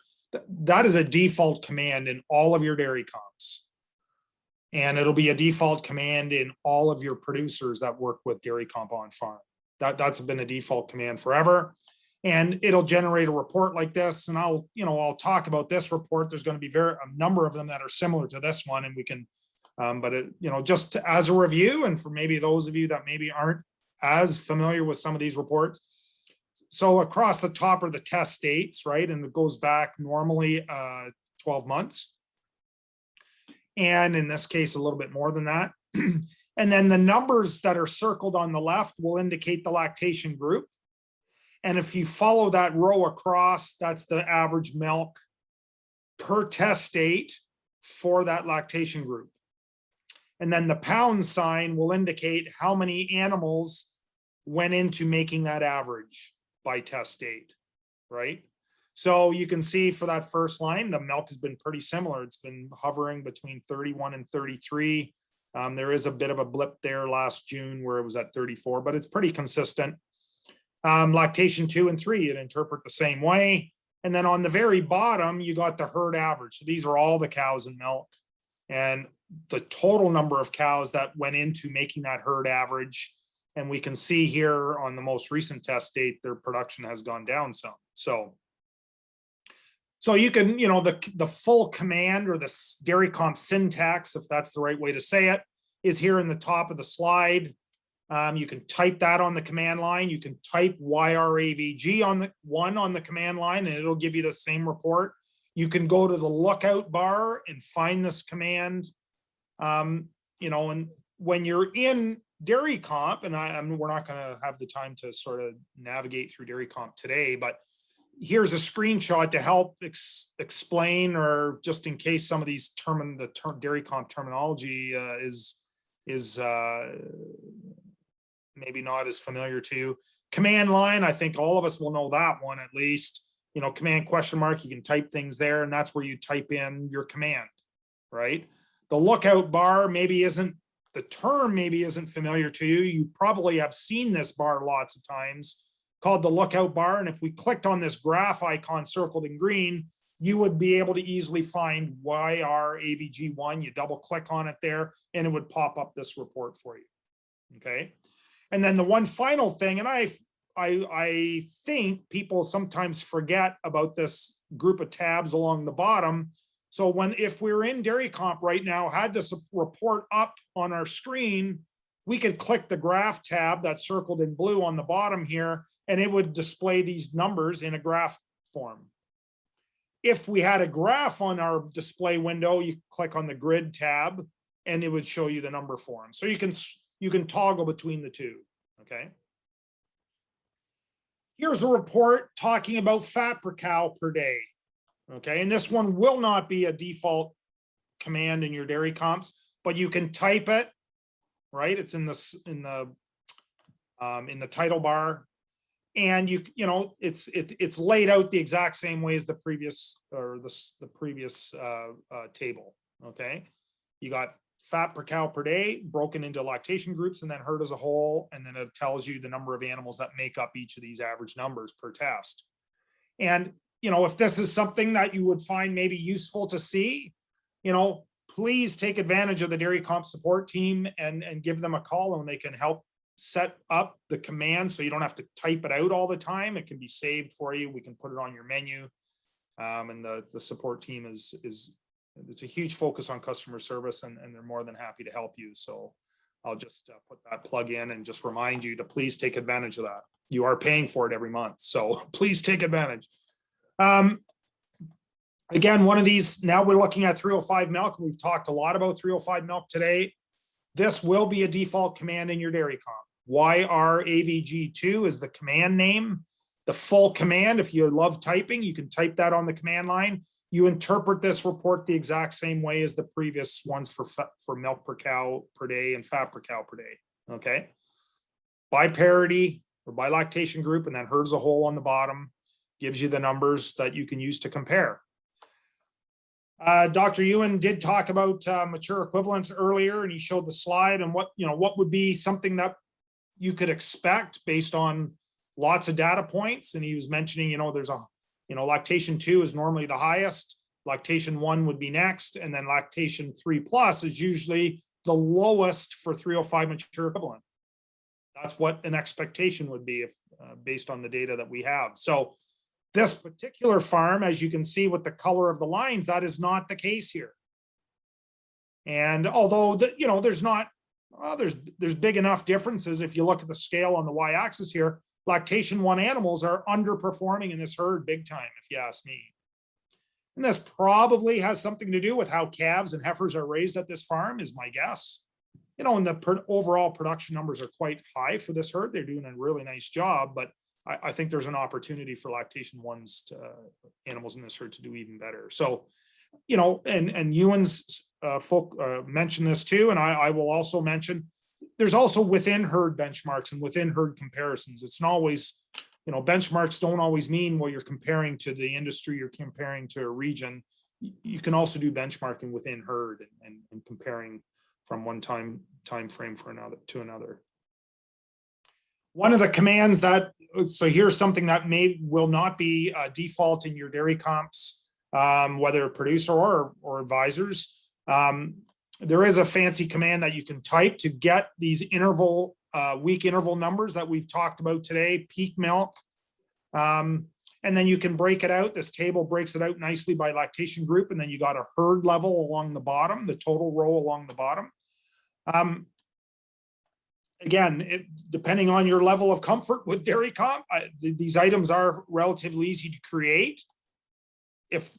that is a default command in all of your DairyComps. And it'll be a default command in all of your producers that work with DairyComp on farm. That's been a default command forever. And it'll generate a report like this. And I'll talk about this report. There's going to be a number of them that are similar to this one, and we can, just as a review, and for maybe those of you that maybe aren't as familiar with some of these reports. So across the top are the test states, right? And it goes back normally 12 months. And in this case, a little bit more than that. And then the numbers that are circled on the left will indicate the lactation group. And if you follow that row across, that's the average milk per test state for that lactation group. And then the pound sign will indicate how many animals went into making that average by test state, right? So you can see for that first line, the milk has been pretty similar. It's been hovering between 31 and 33. There is a bit of a blip there last June where it was at 34, but it's pretty consistent. Lactation 2 and 3, it interpret the same way. And then on the very bottom, you got the herd average. So these are all the cows in milk. And the total number of cows that went into making that herd average. And we can see here on the most recent test date, their production has gone down some. So you can, the full command, or the DairyComp syntax, if that's the right way to say it, is here in the top of the slide. You can type that on the command line. You can type YRAVG on the command line, and it'll give you the same report. You can go to the lookout bar and find this command. And when you're in DairyComp, and we're not going to have the time to sort of navigate through DairyComp today, but here's a screenshot to help explain, or just in case some of these DairyComp terminology is maybe not as familiar to you. Command line, I think all of us will know that one at least. Command question mark, you can type things there, and that's where you type in your command, right? The lookout bar the term maybe isn't familiar to you. You probably have seen this bar lots of times, called the lookout bar. And if we clicked on this graph icon circled in green, you would be able to easily find YRAVG1. You double click on it there, and it would pop up this report for you. Okay. And then the one final thing, and I think people sometimes forget about this group of tabs along the bottom. So if we're in DairyComp right now, had this report up on our screen, we could click the graph tab that's circled in blue on the bottom here, and it would display these numbers in a graph form. If we had a graph on our display window, you click on the grid tab, and it would show you the number form. So you can toggle between the two, okay? Here's a report talking about fat per cow per day, okay? And this one will not be a default command in your DairyComps, but you can type it, right? It's in the title bar, and it's laid out the exact same way as the previous table, okay? You got fat per cow per day broken into lactation groups, and then herd as a whole, and then it tells you the number of animals that make up each of these average numbers per test. And if this is something that you would find maybe useful to see, please take advantage of the DairyComp support team and give them a call, and they can help set up the command so you don't have to type it out all the time. It can be saved for you. We can put it on your menu, and the support team it's a huge focus on customer service, and they're more than happy to help you. So I'll just put that plug in and just remind you to please take advantage of that. You are paying for it every month, so please take advantage. Again, one of these, now we're looking at 305 milk. We've talked a lot about 305 milk today. This will be a default command in your DairyComp. YRAVG2 is the command name. The full command, if you love typing, you can type that on the command line. You interpret this report the exact same way as the previous ones for milk per cow per day and fat per cow per day, okay? By parity or by lactation group, and then herd as a whole on the bottom gives you the numbers that you can use to compare. Dr. Ewen did talk about mature equivalence earlier, and he showed the slide and what would be something that you could expect based on lots of data points. And he was mentioning, there's lactation 2 is normally the highest. Lactation 1 would be next, and then lactation 3+ is usually the lowest for 305 mature equivalent. That's what an expectation would be if based on the data that we have. So this particular farm, as you can see with the color of the lines, that is not the case here. And although there's not, there's big enough differences if you look at the scale on the y-axis here. Lactation 1 animals are underperforming in this herd big time, if you ask me. And this probably has something to do with how calves and heifers are raised at this farm, is my guess. And the overall production numbers are quite high for this herd. They're doing a really nice job, but I think there's an opportunity for lactation 1's animals in this herd to do even better. So, and Ewen's folk mentioned this too, and I will also mention, there's also within herd benchmarks and within herd comparisons. It's not always, benchmarks don't always mean, well, you're comparing to the industry, you're comparing to a region. You can also do benchmarking within herd and comparing from one time frame to another. One of the commands that, so here's something that will not be default in your DairyComps, whether producer or advisors. There is a fancy command that you can type to get these week interval numbers that we've talked about today, peak milk. And then you can break it out. This table breaks it out nicely by lactation group. And then you got a herd level along the bottom, the total row along the bottom. Again, depending on your level of comfort with DairyComp, these items are relatively easy to create. If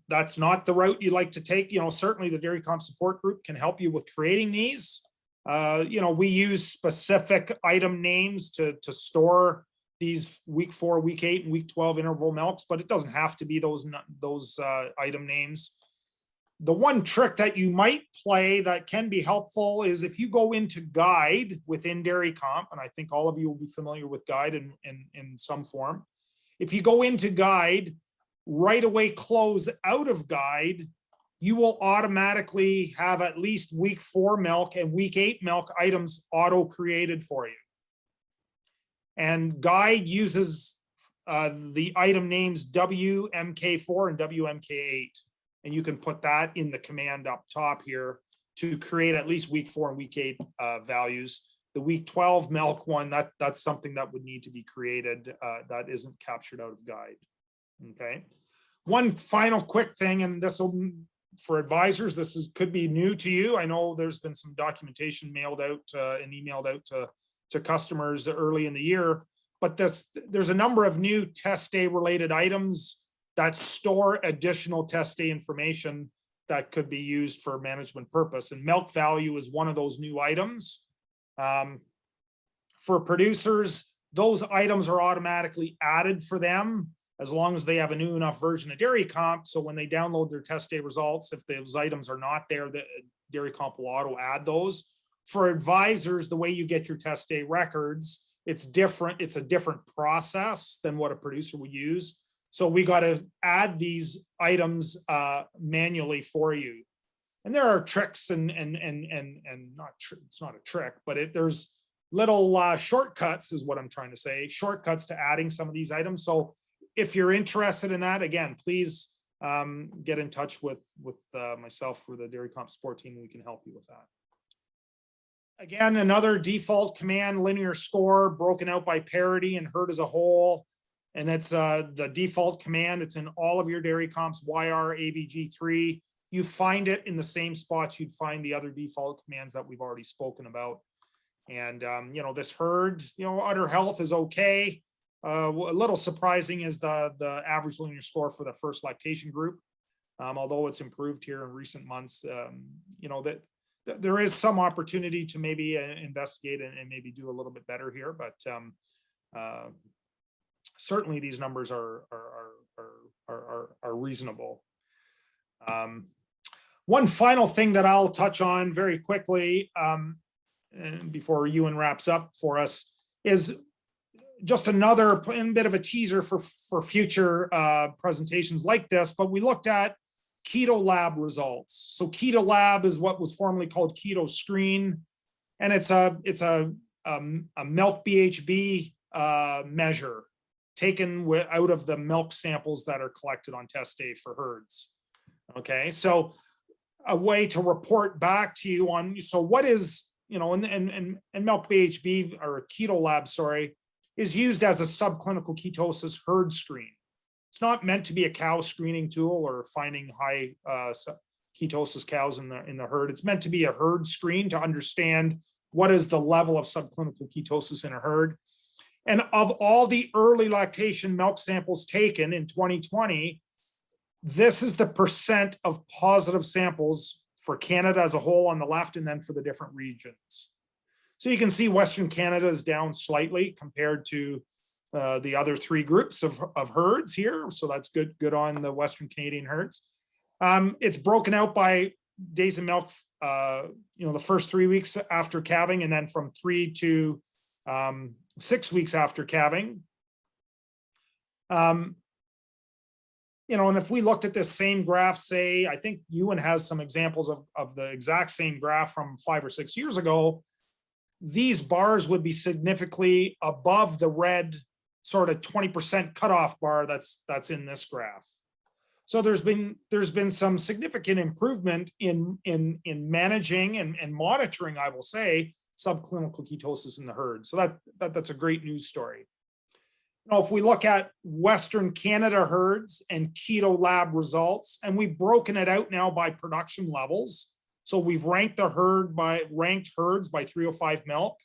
that's not the route you like to take, certainly the DairyComp support group can help you with creating these. We use specific item names to store these week 4, week 8, and week 12 interval milks, but it doesn't have to be those item names. The one trick that you might play that can be helpful is if you go into guide within DairyComp, and I think all of you will be familiar with guide in some form. If you go into guide, right away close out of guide, you will automatically have at least week 4 milk and week 8 milk items auto created for you. And guide uses the item names WMK4 and WMK8. And you can put that in the command up top here to create at least week 4 and week 8 values. The week 12 milk one, that's something that would need to be created that isn't captured out of guide. Okay. One final quick thing, and this will, for advisors, could be new to you. I know there's been some documentation mailed out and emailed out to customers early in the year, but there's a number of new test day related items that store additional test day information that could be used for management purpose. And milk value is one of those new items. For producers, those items are automatically added for them as long as they have a new enough version of DairyComp. So when they download their test day results, if those items are not there, the DairyComp will auto add those. For advisors, the way you get your test day records, it's different. It's a different process than what a producer would use. So we got to add these items manually for you. And there are tricks and it's not a trick, but there's little shortcuts is what I'm trying to say, shortcuts to adding some of these items. So if you're interested in that, again, please get in touch with myself for the DairyComp support team. We can help you with that. Again, another default command, linear score broken out by parity and herd as a whole. And it's the default command. It's in all of your DairyComps, YR, AVG3. You find it in the same spots you'd find the other default commands that we've already spoken about. And, this herd, udder health is okay. A little surprising is the average linear score for the first lactation group. Although it's improved here in recent months, that there is some opportunity to maybe investigate and maybe do a little bit better here. But certainly these numbers are reasonable. One final thing that I'll touch on very quickly, and before Ewen wraps up for us, is just another bit of a teaser for future presentations like this. But we looked at KetoLab results. So KetoLab is what was formerly called Keto Screen, and it's a milk BHB measure taken out of the milk samples that are collected on test day for herds. Okay, so a way to report back to you on, so what is, and milk BHB or KetoLab, sorry, is used as a subclinical ketosis herd screen. It's not meant to be a cow screening tool or finding high ketosis cows in the herd. It's meant to be a herd screen to understand what is the level of subclinical ketosis in a herd. And of all the early lactation milk samples taken in 2020, this is the percent of positive samples for Canada as a whole on the left, and then for the different regions. So you can see Western Canada is down slightly compared to the other three groups of herds here. So that's good on the Western Canadian herds. It's broken out by days of milk, the first 3 weeks after calving, and then from 3 to 6 weeks after calving. And if we looked at this same graph, say, I think Ewen has some examples of the exact same graph from 5 or 6 years ago, these bars would be significantly above the red sort of 20% cutoff bar that's in this graph. So there's been some significant improvement in managing and monitoring, I will say, subclinical ketosis in the herd. So that's a great news story. If we look at Western Canada herds and KetoLab results, and we've broken it out now by production levels. So we've ranked herds by 305 milk.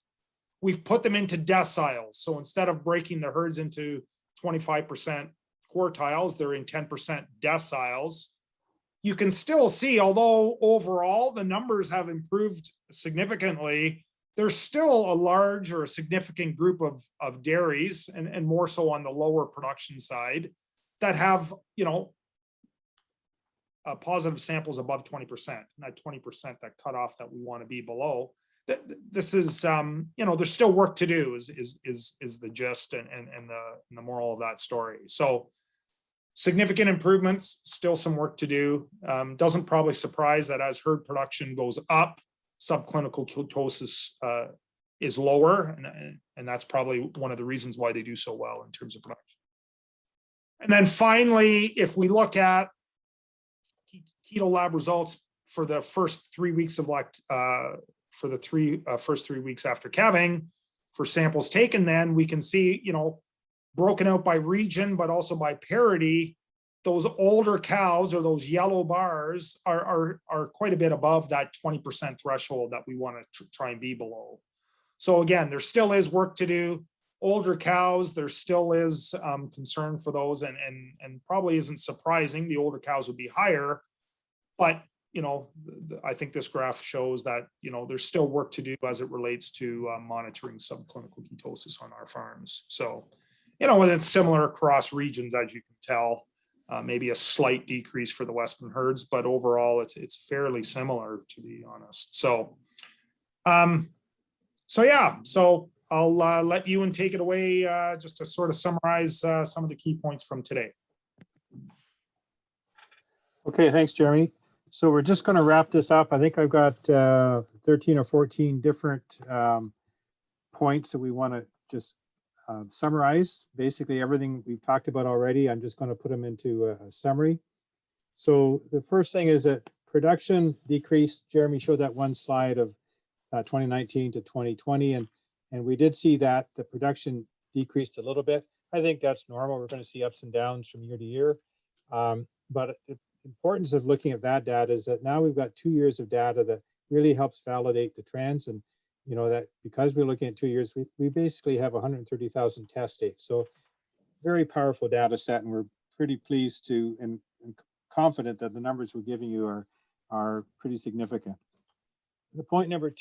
We've put them into deciles. So instead of breaking the herds into 25% quartiles, they're in 10% deciles. You can still see, although overall the numbers have improved significantly, there's still a large or a significant group of dairies, and more so on the lower production side, that have, positive samples above 20%, not 20%, that cutoff that we want to be below. This is, there's still work to do is the gist and the moral of that story. So significant improvements, still some work to do. Doesn't probably surprise that as herd production goes up, subclinical ketosis is lower, and that's probably one of the reasons why they do so well in terms of production. And then finally, if we look at KetoLab results for the first 3 weeks of for the first 3 weeks after calving, for samples taken, then we can see, broken out by region, but also by parity, those older cows, or those yellow bars, are quite a bit above that 20% threshold that we want to try and be below. So again, there still is work to do. Older cows, there still is concern for those, and probably isn't surprising. The older cows would be higher, but I think this graph shows that there's still work to do as it relates to monitoring subclinical ketosis on our farms. So and it's similar across regions, as you can tell. Maybe a slight decrease for the Western herds, but overall it's fairly similar, to be honest. So, so I'll let Ewen take it away just to sort of summarize some of the key points from today. Okay, thanks, Jeromy. So we're just going to wrap this up. I think I've got 13 or 14 different points that we want to just summarize. Basically everything we've talked about already. I'm just going to put them into a summary. So the first thing is that production decreased. Jeromy showed that one slide of 2019 to 2020, and we did see that the production decreased a little bit. I think that's normal. We're going to see ups and downs from year to year. But the importance of looking at that data is that now we've got 2 years of data that really helps validate the trends. And that because we're looking at 2 years, we basically have 130,000 test dates. So very powerful data set, and we're pretty pleased to and confident that the numbers we're giving you are pretty significant. The point number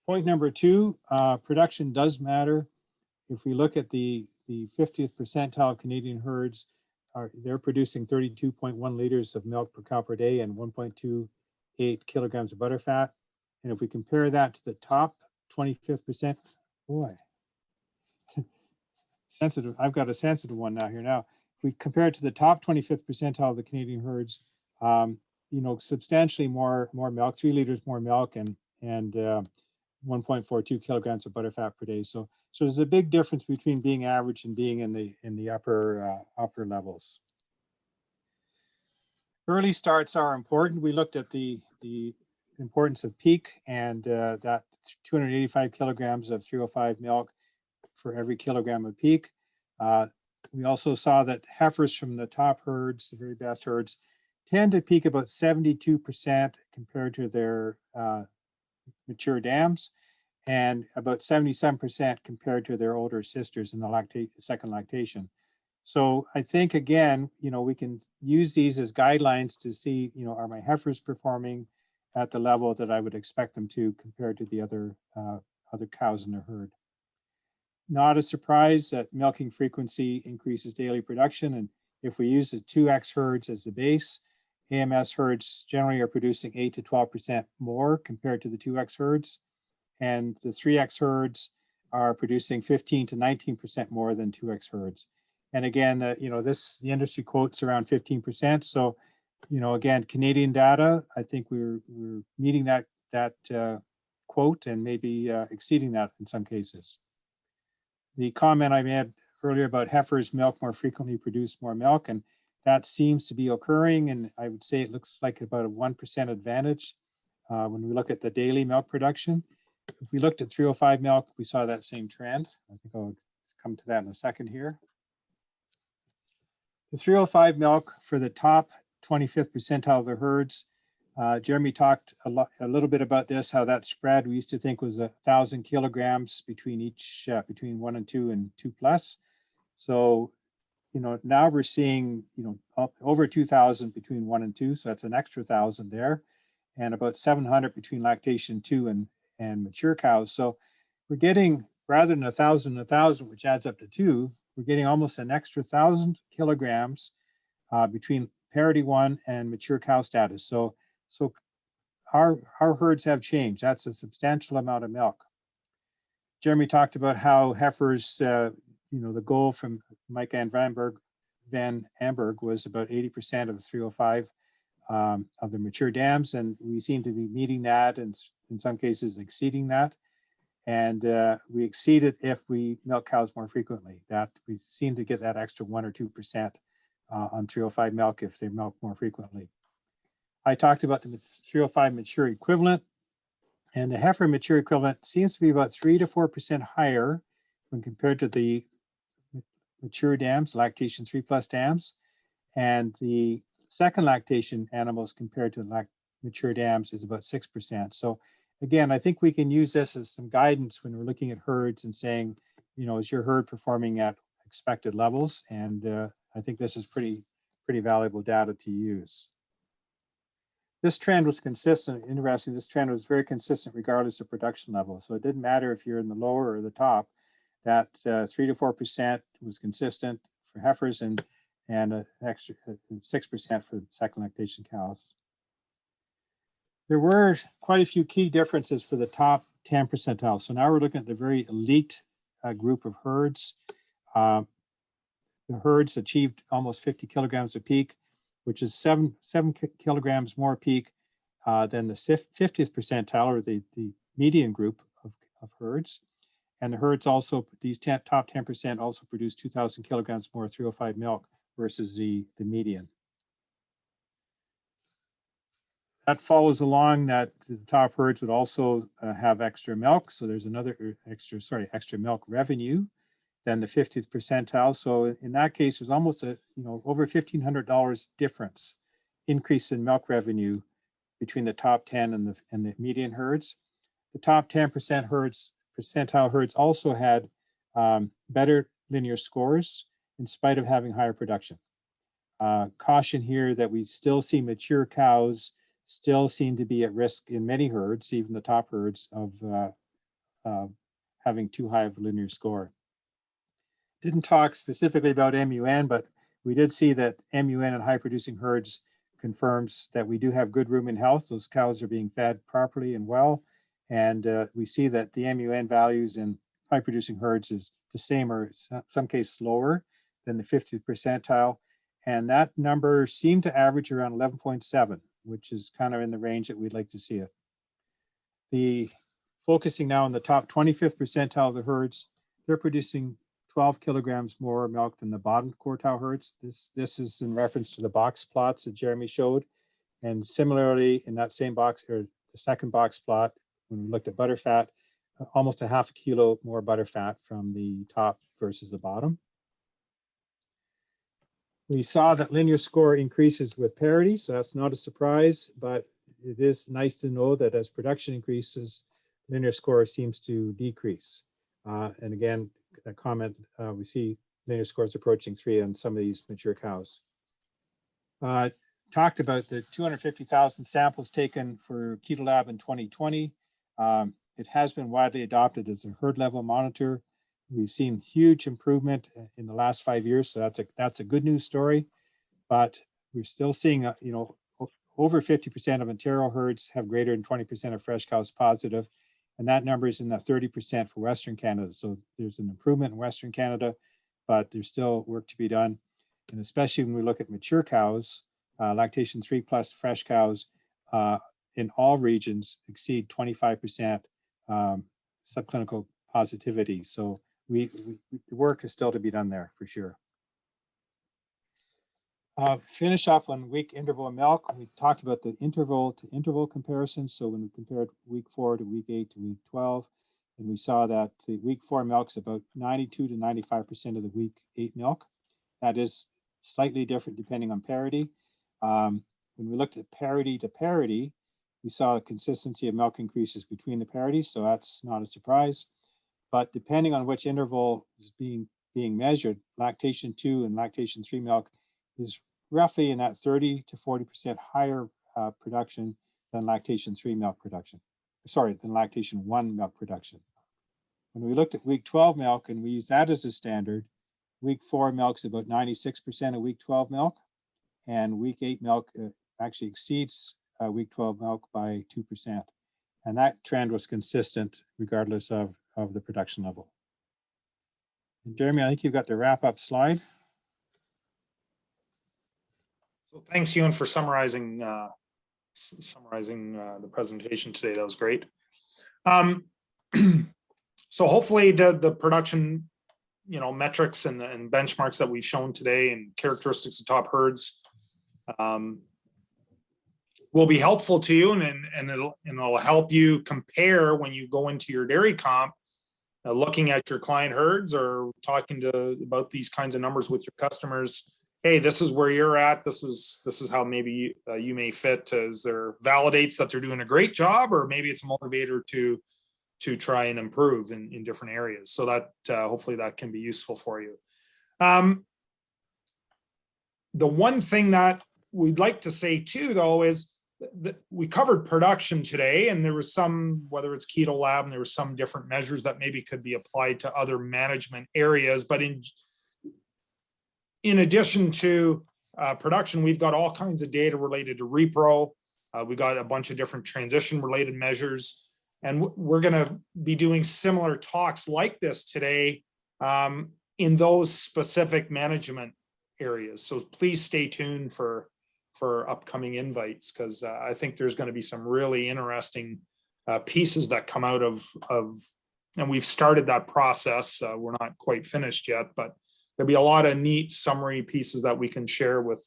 point number two, production does matter. If we look at the 50th percentile Canadian herds, they're producing 32.1 liters of milk per cow per day and 1.28 kilograms of butterfat. And if we compare that to the top 25th percent, boy, sensitive. I've got a sensitive one now here. Now, if we compare it to the top 25th percentile of the Canadian herds, substantially more milk, 3 liters more milk, and 1.42 kilograms of butterfat per day. So there's a big difference between being average and being in the upper levels. Early starts are important. We looked at the importance of peak and that 285 kilograms of 305 milk for every kilogram of peak. We also saw that heifers from the top herds, the very best herds, tend to peak about 72% compared to their mature dams, and about 77% compared to their older sisters in the second lactation. So I think, again, we can use these as guidelines to see, are my heifers performing at the level that I would expect them to compared to the other cows in the herd. Not a surprise that milking frequency increases daily production. And if we use the 2X herds as the base, AMS herds generally are producing 8 to 12% more compared to the 2X herds. And the 3X herds are producing 15 to 19% more than 2X herds. And again, the industry quotes around 15%. So, again, Canadian data, I think we're meeting that quote and maybe exceeding that in some cases. The comment I made earlier about heifers milk more frequently produce more milk, and that seems to be occurring. And I would say it looks like about a 1% advantage when we look at the daily milk production. If we looked at 305 milk, we saw that same trend. I think I'll come to that in a second here. The 305 milk for the top 25th percentile of the herds, Jeromy talked a little bit about this, how that spread we used to think was 1,000 kilograms between each, between 1 and 2 and 2+. So, now we're seeing, over 2,000 between 1 and 2. So that's an extra 1,000 there, and about 700 between lactation 2 and mature cows. So we're getting, rather than 1,000, which adds up to 2, we're getting almost an extra 1,000 kilograms between Parity 1 and mature cow status. So our herds have changed. That's a substantial amount of milk. Jeromy talked about how heifers, the goal from Mike Van Amberg was about 80% of the 305 of the mature dams, and we seem to be meeting that, and in some cases exceeding that. And we exceed it if we milk cows more frequently. That we seem to get that extra 1 or 2% on 305 milk if they milk more frequently. I talked about the 305 mature equivalent, and the heifer mature equivalent seems to be about 3 to 4% higher when compared to the mature dams, lactation 3+ dams, and the second lactation animals compared to mature dams is about 6%. So again, I think we can use this as some guidance when we're looking at herds and saying, is your herd performing at expected levels? And I think this is pretty valuable data to use. This trend was consistent. Interesting, this trend was very consistent regardless of production level. So it didn't matter if you're in the lower or the top. That 3 to 4% was consistent for heifers and an extra 6% for second lactation cows. There were quite a few key differences for the top 10 percentile. So now we're looking at the very elite group of herds. The herds achieved almost 50 kilograms of peak, which is 7 kilograms more peak than the 50th percentile, or the median group of herds. And the herds also, these top 10% also produce 2,000 kilograms more 305 milk versus the median. That follows along that the top herds would also have extra milk. So there's another extra milk revenue than the 50th percentile. So in that case, there's almost a, over $1,500 difference increase in milk revenue between the top 10 and the median herds. The top 10% percentile herds also had better linear scores in spite of having higher production. Caution here that we still see mature cows still seem to be at risk in many herds, even the top herds, of having too high of a linear score. Didn't talk specifically about MUN, but we did see that MUN in high producing herds confirms that we do have good rumen health. Those cows are being fed properly and well. And we see that the MUN values in high producing herds is the same, or in some cases lower than the 50th percentile. And that number seemed to average around 11.7, which is kind of in the range that we'd like to see it. Focusing now on the top 25th percentile of the herds, they're producing 12 kilograms more milk than the bottom quartile herds. This is in reference to the box plots that Jeromy showed. And similarly, in that same box, or the second box plot, when we looked at butterfat, almost a half a kilo more butterfat from the top versus the bottom. We saw that linear score increases with parity, so that's not a surprise, but it is nice to know that as production increases, linear score seems to decrease. And again, a comment, we see linear scores approaching 3 on some of these mature cows. Talked about the 250,000 samples taken for KetoLab in 2020. It has been widely adopted as a herd level monitor. We've seen huge improvement in the last 5 years, so that's a good news story. But we're still seeing, over 50% of Ontario herds have greater than 20% of fresh cows positive, and that number is in the 30% for Western Canada. So there's an improvement in Western Canada, but there's still work to be done. And especially when we look at mature cows, lactation 3+ fresh cows in all regions exceed 25% subclinical positivity. So the work is still to be done there for sure. Finish up on week interval milk. We talked about the interval to interval comparison. So when we compared week 4 to week 8 to week 12, and we saw that the week 4 milk is about 92 to 95% of the week 8 milk. That is slightly different depending on parity. When we looked at parity to parity, we saw a consistency of milk increases between the parities, so that's not a surprise. But depending on which interval is being measured, lactation 2 and lactation 3 milk is roughly in that 30 to 40% higher production than lactation 3 milk production. Sorry, than lactation 1 milk production. When we looked at week 12 milk and we use that as a standard, week 4 milk is about 96% of week 12 milk, and week 8 milk actually exceeds week 12 milk by 2%. And that trend was consistent regardless of the production level. And Jeromy, I think you've got the wrap up slide. So thanks, Ewen, for summarizing the presentation today. That was great. So hopefully the production, metrics and benchmarks that we've shown today and characteristics of top herds will be helpful to you, and it'll help you compare when you go into your DairyComp, looking at your client herds or talking about these kinds of numbers with your customers. Hey, this is where you're at. This is how maybe you may fit. As there validates that they're doing a great job, or maybe it's a motivator to try and improve in different areas. So that hopefully that can be useful for you. The one thing that we'd like to say too, though, is that we covered production today, and there was some, whether it's KetoLab, and there were some different measures that maybe could be applied to other management areas. But in addition to production, we've got all kinds of data related to repro. We got a bunch of different transition related measures. And we're going to be doing similar talks like this today in those specific management areas. So please stay tuned for upcoming invites, because I think there's going to be some really interesting pieces that come out of, and we've started that process. We're not quite finished yet, but there'll be a lot of neat summary pieces that we can share with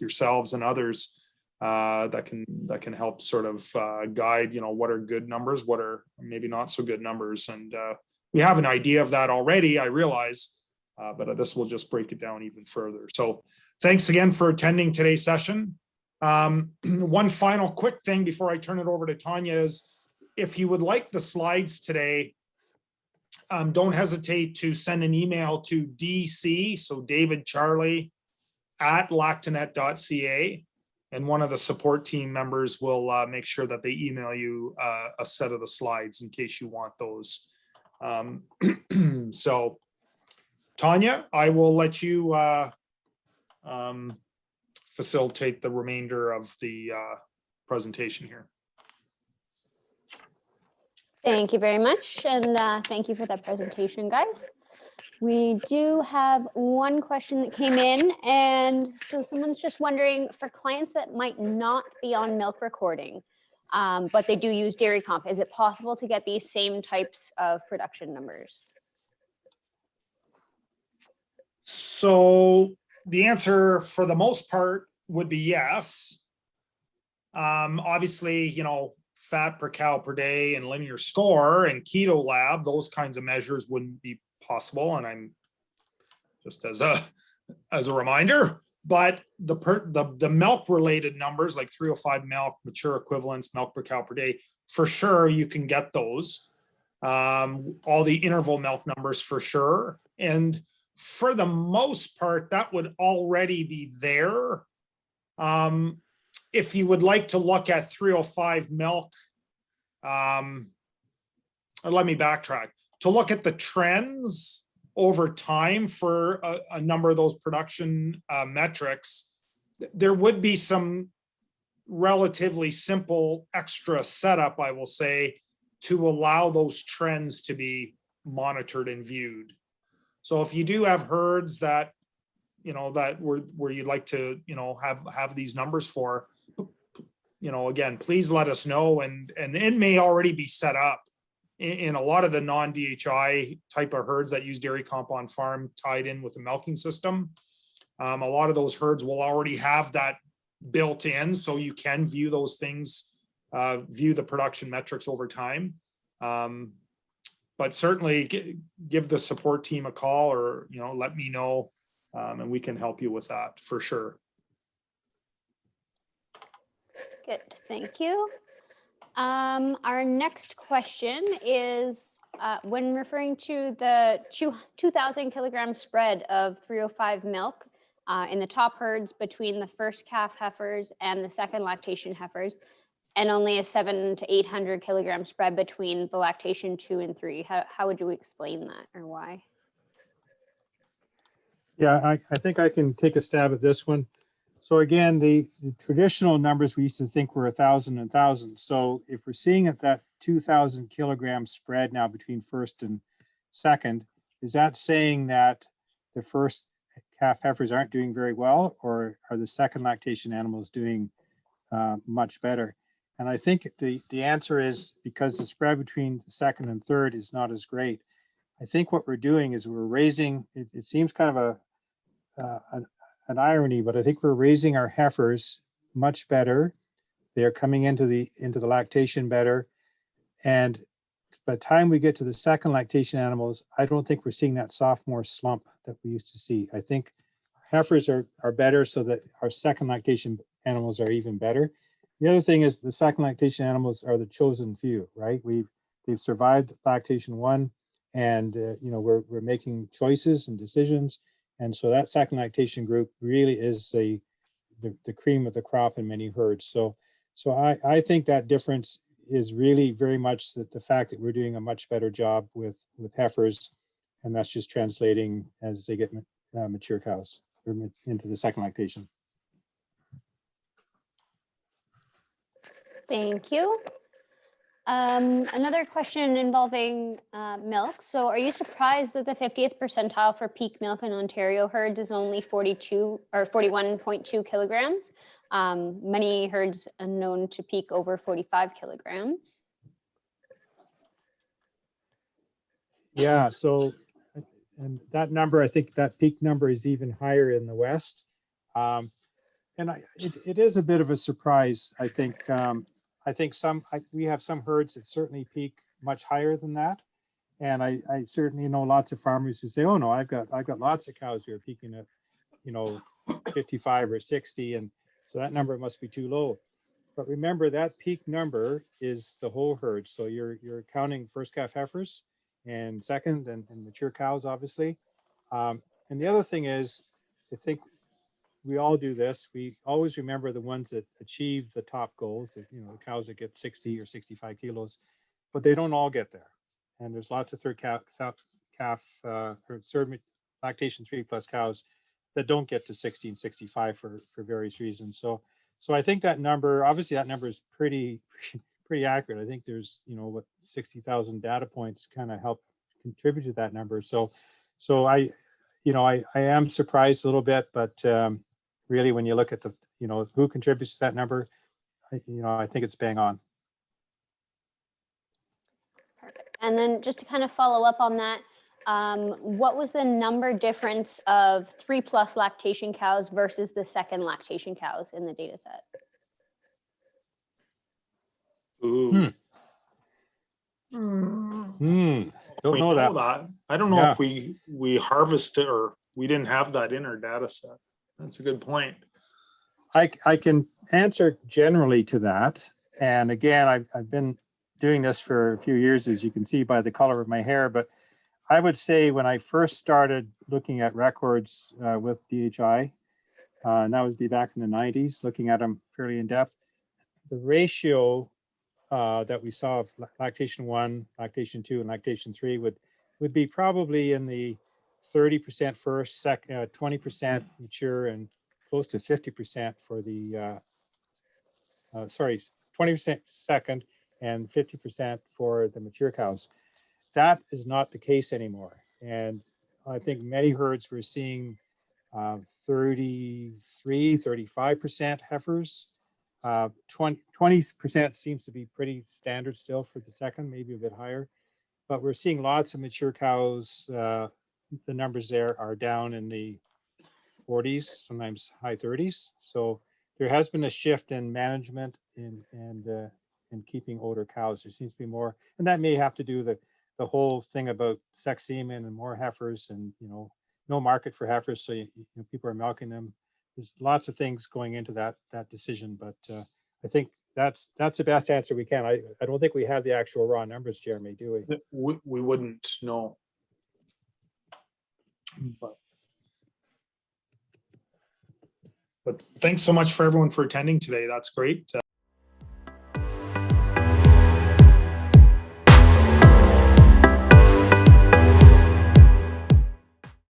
yourselves and others. That can help sort of guide, what are good numbers, what are maybe not so good numbers. And we have an idea of that already, I realize, but this will just break it down even further. So thanks again for attending today's session. One final quick thing before I turn it over to Tanya is, if you would like the slides today, don't hesitate to send an email to DC, so David Charlie @lactanet.ca. And one of the support team members will make sure that they email you a set of the slides in case you want those. So, Tanya, I will let you facilitate the remainder of the presentation here. Thank you very much. And thank you for that presentation, guys. We do have one question that came in, and so someone's just wondering, for clients that might not be on milk recording, but they do use DairyComp, is it possible to get these same types of production numbers? So the answer for the most part would be yes. Obviously, you know, fat per cow per day and linear score and KetoLab, those kinds of measures wouldn't be possible. And I'm just as a reminder, but the milk related numbers like 305 milk, mature equivalents, milk per cow per day, for sure you can get those. All the interval milk numbers for sure. And for the most part, that would already be there. If you would like to look at 305 milk, or let me backtrack. To look at the trends over time for a number of those production metrics, there would be some relatively simple extra setup, I will say, to allow those trends to be monitored and viewed. So if you do have herds that, you know, that where you'd like to, you know, have these numbers for, you know, again, please let us know, and it may already be set up in a lot of the non-DHI type of herds that use DairyComp on farm tied in with the milking system. A lot of those herds will already have that built in, so you can view those things, view the production metrics over time. But certainly give the support team a call, or, you know, let me know, and we can help you with that for sure. Good, thank you. Our next question is, when referring to the 2,000 kilogram spread of 305 milk in the top herds between the first calf heifers and the second lactation heifers, and only a 700 to 800 kilogram spread between the lactation 2 and 3, how would you explain that, or why? Yeah, I think I can take a stab at this one. So again, the traditional numbers we used to think were 1,000 and 1,000. So if we're seeing at that 2,000 kilogram spread now between first and second, is that saying that the first calf heifers aren't doing very well, or are the second lactation animals doing much better? And I think the answer is because the spread between the second and third is not as great. I think what we're doing is we're raising, it seems kind of an irony, but I think we're raising our heifers much better. They're coming into the lactation better. And by the time we get to the second lactation animals, I don't think we're seeing that sophomore slump that we used to see. I think heifers are better so that our second lactation animals are even better. The other thing is the second lactation animals are the chosen few, right? They've survived lactation 1, and you know, we're making choices and decisions. And so that second lactation group really is the cream of the crop in many herds. So I think that difference is really very much the fact that we're doing a much better job with heifers, and that's just translating as they get mature cows into the second lactation. Thank you. Another question involving milk. So are you surprised that the 50th percentile for peak milk in Ontario herds is only 42 or 41.2 kilograms? Many herds are known to peak over 45 kilograms. Yeah, so, and that number, I think that peak number is even higher in the West. And it is a bit of a surprise, I think. I think we have some herds that certainly peak much higher than that. And I certainly know lots of farmers who say, oh no, I've got lots of cows who are peaking at, you know, 55 or 60. And so that number must be too low. But remember, that peak number is the whole herd. So you're counting first calf heifers and second and mature cows, obviously. And the other thing is, I think we all do this. We always remember the ones that achieve the top goals, you know, the cows that get 60 or 65 kilos, but they don't all get there. And there's lots of third calf or third lactation 3+ cows that don't get to 60 and 65 for various reasons. So I think that number, obviously that number is pretty accurate. I think there's, you know, what 60,000 data points kind of help contribute to that number. So I am surprised a little bit, but really, when you look at the, you know, who contributes to that number, I think it's bang on. Perfect. And then just to kind of follow up on that, what was the number difference of 3+ lactation cows versus the second lactation cows in the data set? Ooh. Don't We know that. that. I don't know Yeah. if we harvested or we didn't have that in our data set. That's a good point. I can answer generally to that. And again, I've been doing this for a few years, as you can see by the color of my hair, but I would say when I first started looking at records with DHI, and that was back in the 90s, looking at them fairly in depth, the ratio that we saw of lactation 1, lactation 2, and lactation 3 would be probably in the 30% first, 20% mature, and close to 50% for the, 20% second and 50% for the mature cows. That is not the case anymore. And I think many herds we're seeing 33, 35% heifers. 20% seems to be pretty standard still for the second, maybe a bit higher. But we're seeing lots of mature cows. The numbers there are down in the 40s, sometimes high 30s. So there has been a shift in management and keeping older cows. There seems to be more, and that may have to do the whole thing about sex semen and more heifers, and no market for heifers, so people are milking them. There's lots of things going into that decision, but I think that's the best answer we can. I don't think we have the actual raw numbers, Jeromy, do we? We wouldn't know. But thanks so much for everyone for attending today. That's great.